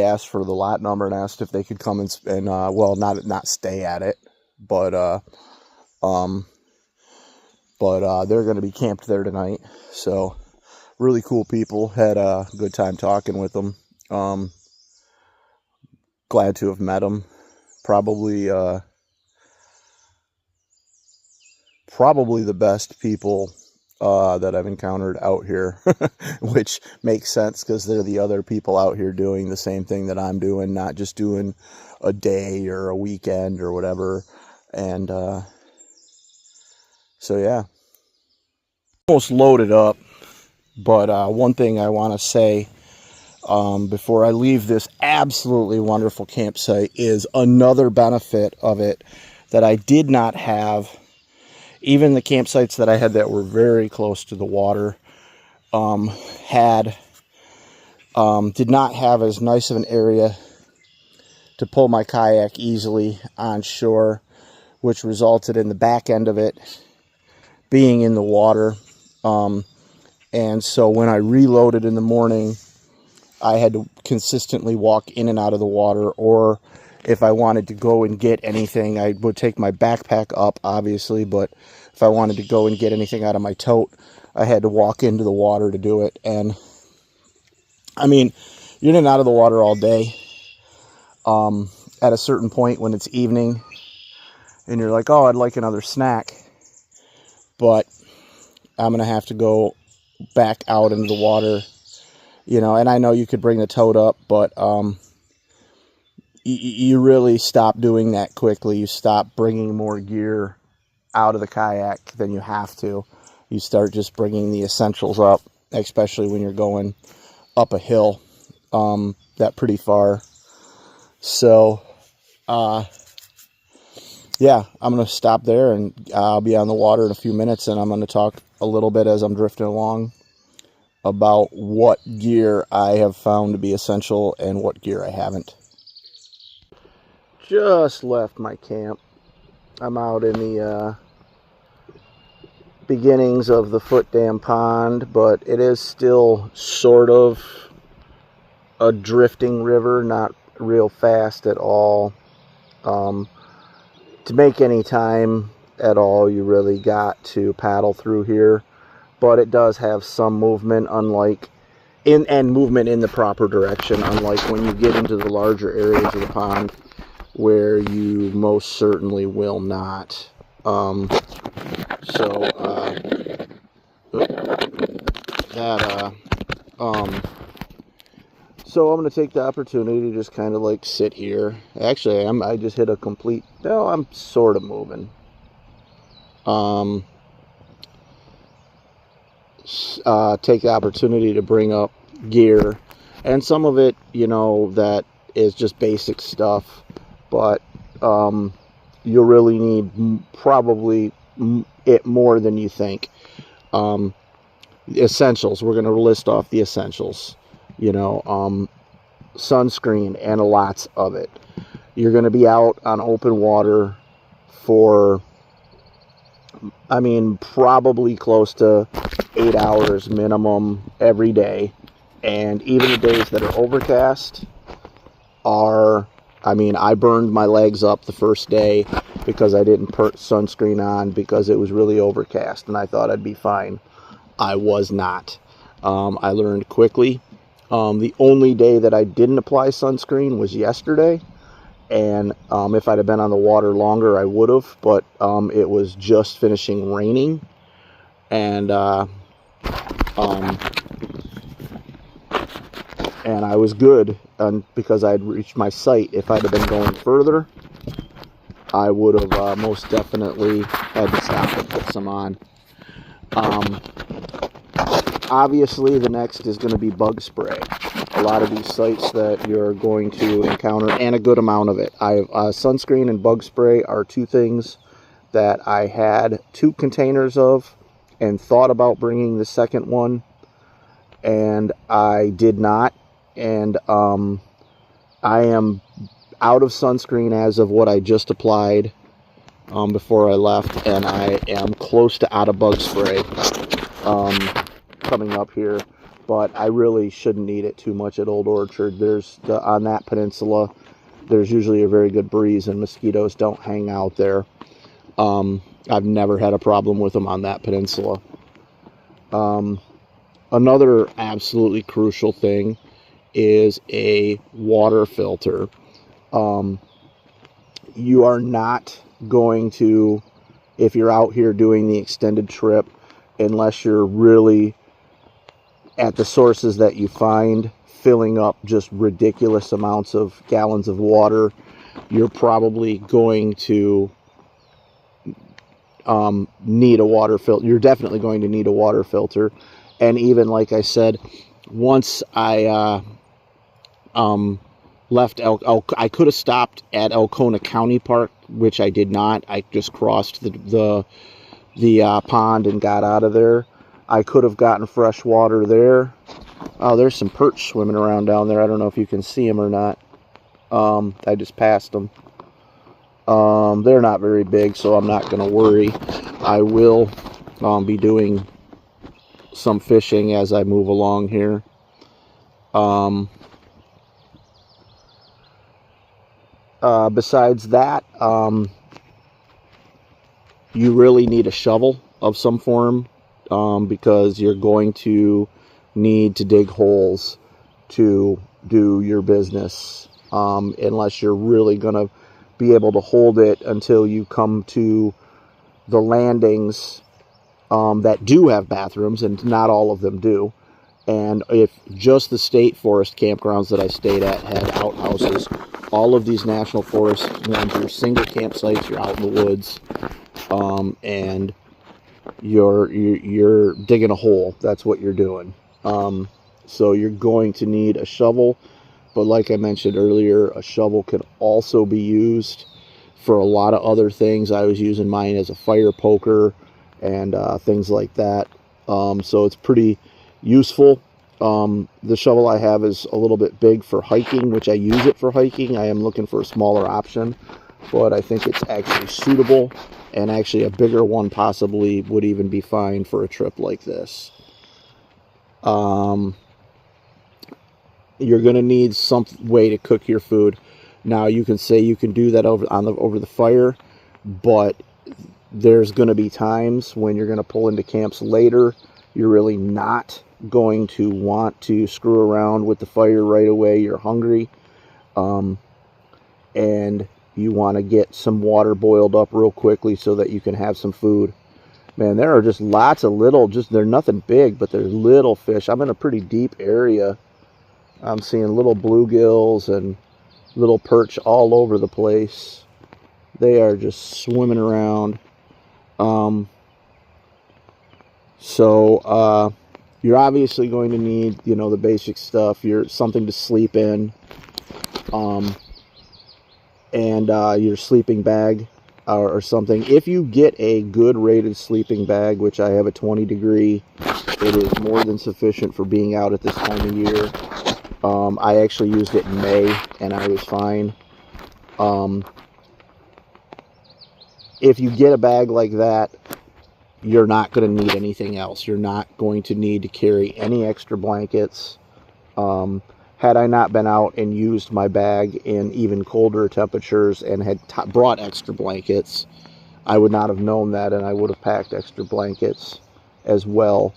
asked for the lot number and asked if they could come and well, not stay at it, but they're going to be camped there tonight. So really cool people. Had a good time talking with them. Glad to have met them. Probably the best people that I've encountered out here, which makes sense because they're the other people out here doing the same thing that I'm doing, not just doing a day or a weekend or whatever. And so yeah, almost loaded up. But one thing I want to say before I leave this absolutely wonderful campsite is another benefit of it that I did not have. Even the campsites that I had that were very close to the water did not have as nice of an area to pull my kayak easily on shore, which resulted in the back end of it being in the water. And so when I reloaded in the morning, I had to consistently walk in and out of the water, or if I wanted to go and get anything, I would take my backpack up, obviously, but if I wanted to go and get anything out of my tote, I had to walk into the water to do it. And I mean, you're in and out of the water all day. At a certain point when it's evening and you're like, oh, I'd like another snack, but I'm going to have to go back out into the water, you know, and I know you could bring the tote up, but you really stop doing that quickly. You stop bringing more gear out of the kayak than you have to. You start just bringing the essentials up, especially when you're going up a hill that pretty far. So yeah, I'm going to stop there, and I'll be on the water in a few minutes, and I'm going to talk a little bit as I'm drifting along about what gear I have found to be essential and what gear I haven't. Just left my camp. I'm out in the beginnings of the Foot Dam Pond, but it is still sort of a drifting river, not real fast at all. To make any time at all, you really got to paddle through here, but it does have some movement, movement in the proper direction, unlike when you get into the larger areas of the pond, where you most certainly will not. So I'm going to take the opportunity to just kind of like sit here. Actually, I just hit a complete, no, I'm sort of moving. Take the opportunity to bring up gear, and some of it, you know, that is just basic stuff, but you'll really need probably it more than you think. The essentials, we're going to list off the essentials. You know, sunscreen, and lots of it. You're going to be out on open water for, I mean, probably close to 8 hours minimum every day. And even the days that are overcast are, I mean, I burned my legs up the first day because I didn't put sunscreen on because it was really overcast and I thought I'd be fine. I was not. I learned quickly. The only day that I didn't apply sunscreen was yesterday, and if I'd have been on the water longer, I would have, but it was just finishing raining, and I was good because I'd reached my site. If I'd have been going further, I would have most definitely had to stop and put some on. Obviously, the next is going to be bug spray. A lot of these sites that you're going to encounter, and a good amount of it. Sunscreen and bug spray are two things that I had 2 containers of and thought about bringing the second one, and I did not. And I am out of sunscreen as of what I just applied before I left, and I am close to out of bug spray coming up here, but I really shouldn't need it too much at Old Orchard. On that peninsula, there's usually a very good breeze and mosquitoes don't hang out there. I've never had a problem with them on that peninsula. Another absolutely crucial thing is a water filter. You are not going to, if you're out here doing the extended trip, unless you're really at the sources that you find filling up just ridiculous amounts of gallons of water, you're probably going to need a water filter. You're definitely going to need a water filter. And even like I said, once I left I could have stopped at Elkona County Park, which I did not. I just crossed the pond and got out of there. I could have gotten fresh water there. Oh, there's some perch swimming around down there. I don't know if you can see them or not. I just passed them. They're not very big, so I'm not going to worry. I will be doing some fishing as I move along here. Besides that, you really need a shovel of some form, because you're going to need to dig holes to do your business, unless you're really going to be able to hold it until you come to the landings that do have bathrooms, and not all of them do. And if just the state forest campgrounds that I stayed at had outhouses, all of these national forest ones, you're single campsites, you're out in the woods, and you're digging a hole. That's what you're doing. So you're going to need a shovel, but like I mentioned earlier, a shovel can also be used for a lot of other things. I was using mine as a fire poker and things like that. So it's pretty useful. The shovel I have is a little bit big for hiking, which I use it for hiking. I am looking for a smaller option, but I think it's actually suitable, and actually a bigger one possibly would even be fine for a trip like this. You're going to need some way to cook your food. Now, you can say you can do that over the fire, but there's going to be times when you're going to pull into camps later. You're really not going to want to screw around with the fire right away. You're hungry, and you want to get some water boiled up real quickly so that you can have some food. Man, there are just lots of little, they're nothing big, but they're little fish. I'm in a pretty deep area. I'm seeing little bluegills and little perch all over the place. They are just swimming around. So you're obviously going to need, the basic stuff. Something to sleep in, and your sleeping bag or something. If you get a good rated sleeping bag, which I have a 20 degree, it is more than sufficient for being out at this time of year. I actually used it in May and I was fine. If you get a bag like that, you're not going to need anything else. You're not going to need to carry any extra blankets. Had I not been out and used my bag in even colder temperatures and had brought extra blankets, I would not have known that, and I would have packed extra blankets as well,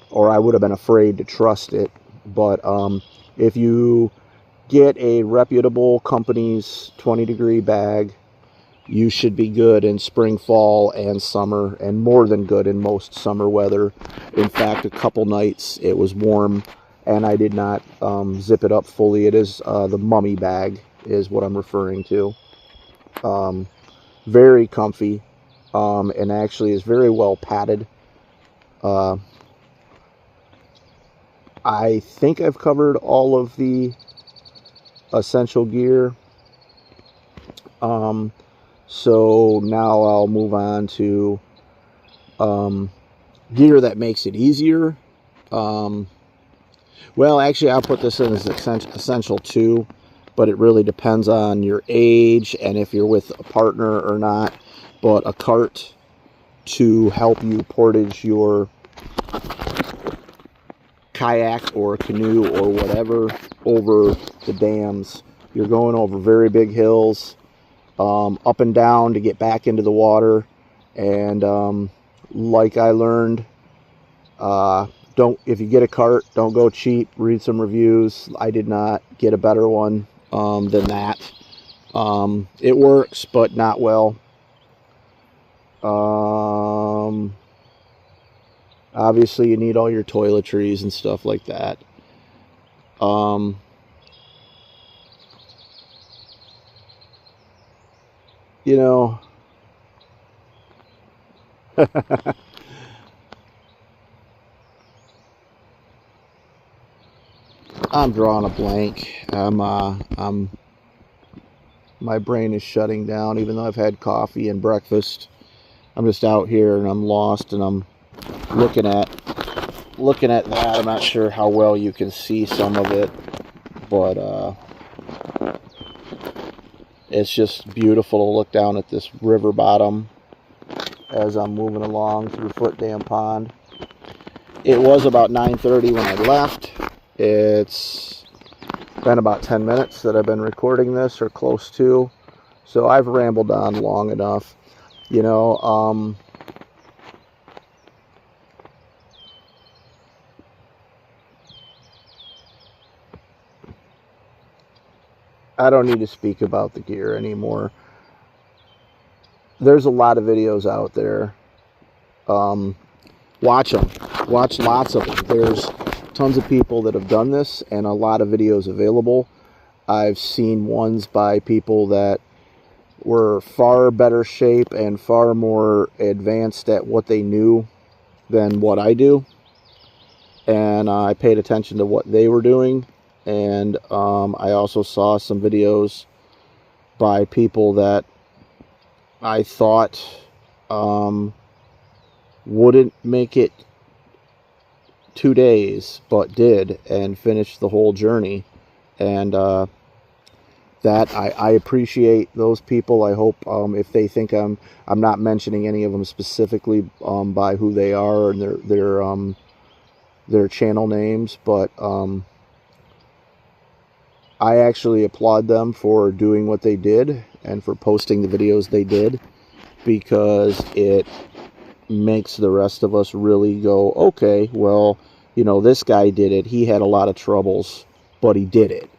or I would have been afraid to trust it. But if you get a reputable company's 20 degree bag, you should be good in spring, fall, and summer, and more than good in most summer weather. In fact, a couple nights it was warm, and I did not zip it up fully. It is the mummy bag is what I'm referring to. Very comfy, and actually is very well padded. I think I've covered all of the essential gear. So now I'll move on to gear that makes it easier. Well, actually, I'll put this in as essential too, but it really depends on your age and if you're with a partner or not. But a cart to help you portage your kayak or canoe or whatever over the dams. You're going over very big hills, up and down to get back into the water. And like I learned, if you get a cart, don't go cheap. Read some reviews. I did not get a better one than that. It works, but not well. Obviously, you need all your toiletries and stuff like that. You know, I'm drawing a blank. My brain is shutting down, even though I've had coffee and breakfast. I'm just out here and I'm lost, and I'm looking at that. I'm not sure how well you can see some of it, but it's just beautiful to look down at this river bottom as I'm moving along through Foot Dam Pond. It was about 9:30 when I left. It's been about 10 minutes that I've been recording this, or close to, so I've rambled on long enough. You know, I don't need to speak about the gear anymore. There's a lot of videos out there. Watch them. Watch lots of them. There's tons of people that have done this and a lot of videos available. I've seen ones by people that were far better shape and far more advanced at what they knew than what I do. And I paid attention to what they were doing. And I also saw some videos by people that I thought wouldn't make it 2 days, but did, and finished the whole journey. And that I appreciate those people. I hope if they think I'm not mentioning any of them specifically by who they are and their channel names, but I actually applaud them for doing what they did and for posting the videos they did, because it makes the rest of us really go, okay, well, you know, this guy did it. He had a lot of troubles, but he did it,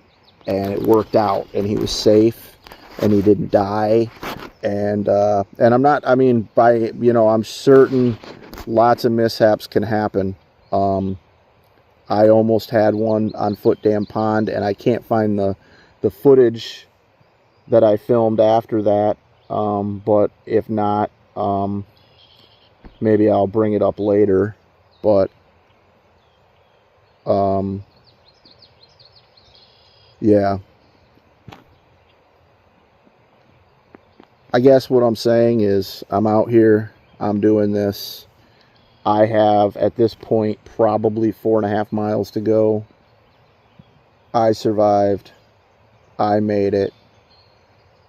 and it worked out, and he was safe, and he didn't die. And I'm not, I mean, I'm certain lots of mishaps can happen. I almost had one on Foot Dam Pond, and I can't find the footage that I filmed after that. But if not, maybe I'll bring it up later. But yeah, I guess what I'm saying is I'm out here, I'm doing this. I have, at this point, probably 4.5 miles to go. I survived. I made it.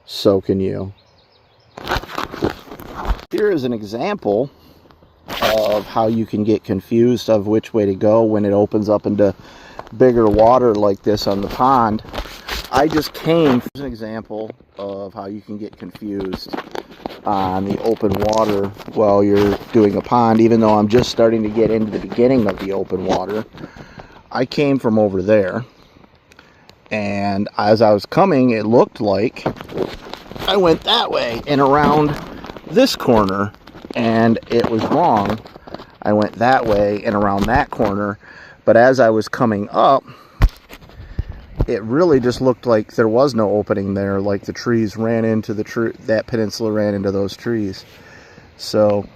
So can you. Here is an example of how you can get confused of which way to go when it opens up into bigger water like this on the pond. I just came. Here's an example of how you can get confused on the open water while you're doing a pond, even though I'm just starting to get into the beginning of the open water. I came from over there, and as I was coming, it looked like I went that way and around this corner, and it was wrong. I went that way and around that corner, but as I was coming up, it really just looked like there was no opening there, like the trees ran into that peninsula ran into those trees. So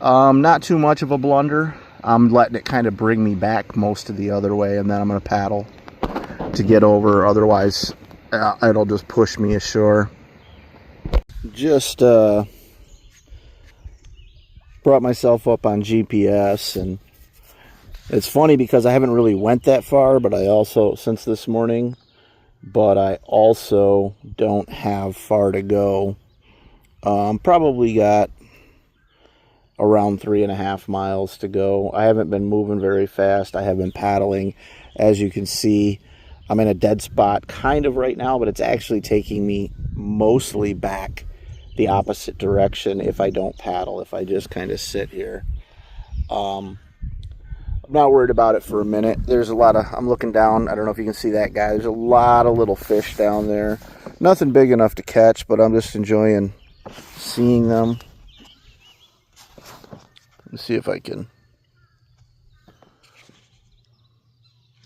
not too much of a blunder. I'm letting it kind of bring me back most of the other way, and then I'm going to paddle to get over. Otherwise, it'll just push me ashore. Just brought myself up on GPS, and it's funny because I haven't really went that far, but I also, since this morning, but I also don't have far to go. Probably got around 3.5 miles to go. I haven't been moving very fast. I have been paddling. As you can see, I'm in a dead spot kind of right now, but it's actually taking me mostly back the opposite direction if I don't paddle, if I just kind of sit here. I'm not worried about it for a minute. There's a lot of, I'm looking down, I don't know if you can see that guy. There's a lot of little fish down there. Nothing big enough to catch, but I'm just enjoying seeing them. Let's see if I can.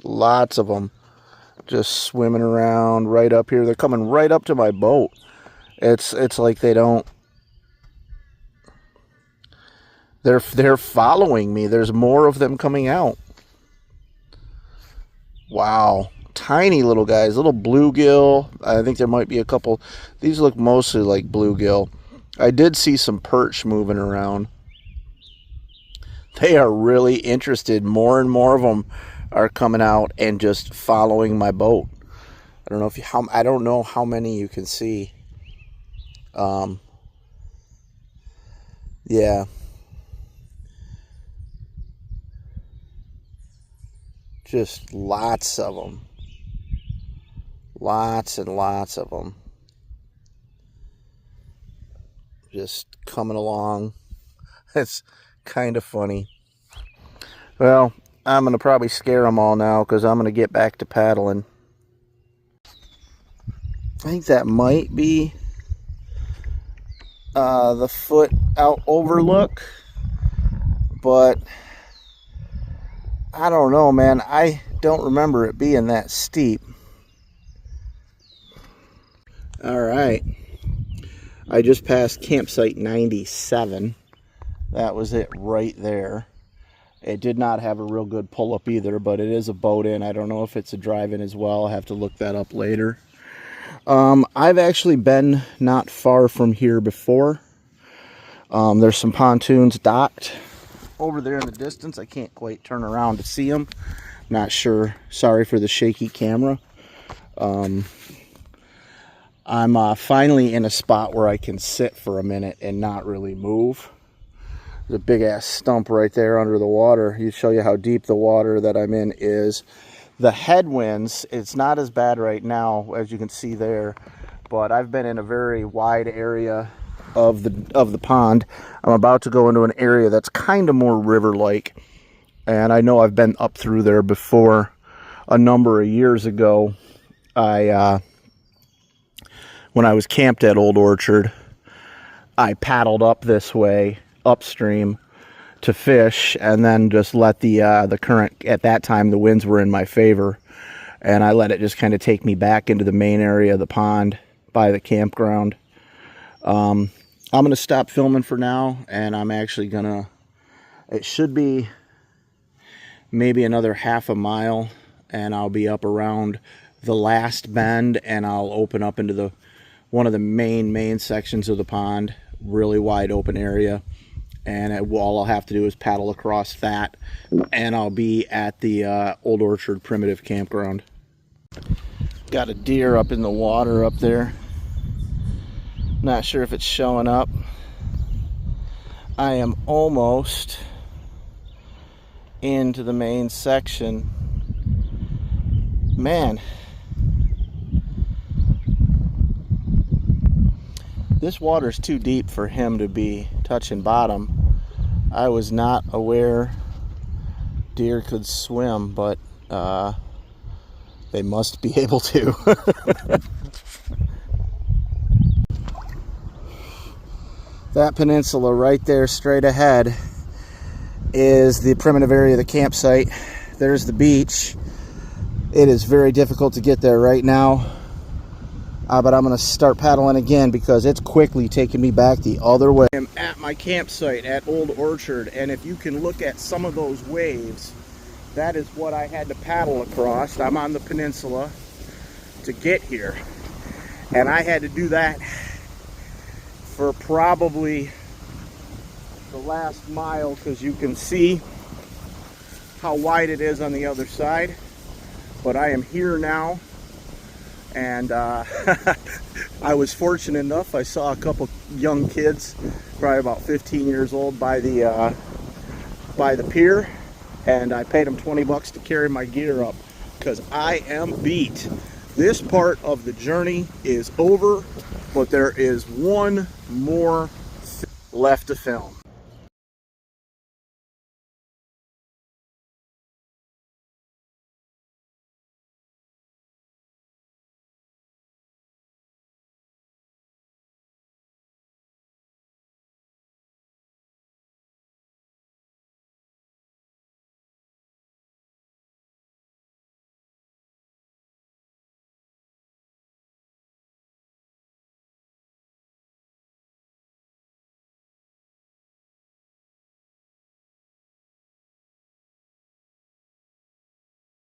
Lots of them just swimming around right up here. They're coming right up to my boat. It's like they don't. They're following me. There's more of them coming out. Wow, tiny little guys, little bluegill. I think there might be a couple. These look mostly like bluegill. I did see some perch moving around. They are really interested. More and more of them are coming out and just following my boat. I don't know if I don't know how many you can see. Yeah. Just lots of them. Lots and lots of them. Just coming along. It's kind of funny. Well, I'm going to probably scare them all now because I'm going to get back to paddling. I think that might be the foot out overlook, but I don't know, man. I don't remember it being that steep. All right. I just passed campsite 97. That was it right there. It did not have a real good pull-up either, but it is a boat in. I don't know if it's a drive-in as well. I'll have to look that up later. I've actually been not far from here before. There's some pontoons docked over there in the distance. I can't quite turn around to see them. Not sure. Sorry for the shaky camera. I'm finally in a spot where I can sit for a minute and not really move. There's a big ass stump right there under the water. You show you how deep the water that I'm in is. The headwinds, it's not as bad right now as you can see there, but I've been in a very wide area of the pond. I'm about to go into an area that's kind of more river-like, and I know I've been up through there before a number of years ago. When I was camped at Old Orchard, I paddled up this way upstream to fish, and then just let the current, at that time the winds were in my favor, and I let it just kind of take me back into the main area of the pond by the campground. I'm gonna stop filming for now, and I'm actually gonna, it should be maybe another half a mile, and I'll be up around the last bend, and I'll open up into one of the main sections of the pond, really wide open area. And all I'll have to do is paddle across that, and I'll be at the Old Orchard Primitive Campground. Got a deer up in the water up there. Not sure if it's showing up. I am almost into the main section. Man, this water's too deep for him to be touching bottom. I was not aware deer could swim, but they must be able to. That peninsula right there straight ahead is the primitive area of the campsite. There's the beach. It is very difficult to get there right now. but I'm going to start paddling again because it's quickly taking me back the other way. I'm at my campsite at Old Orchard, and if you can look at some of those waves, that is what I had to paddle across. I'm on the peninsula to get here, and I had to do that for probably the last mile because you can see how wide it is on the other side. But I am here now, and I was fortunate enough. I saw a couple young kids, probably about 15 years old, by the pier, and I paid them 20 bucks to carry my gear up because I am beat. This part of the journey is over, but there is one more left to film.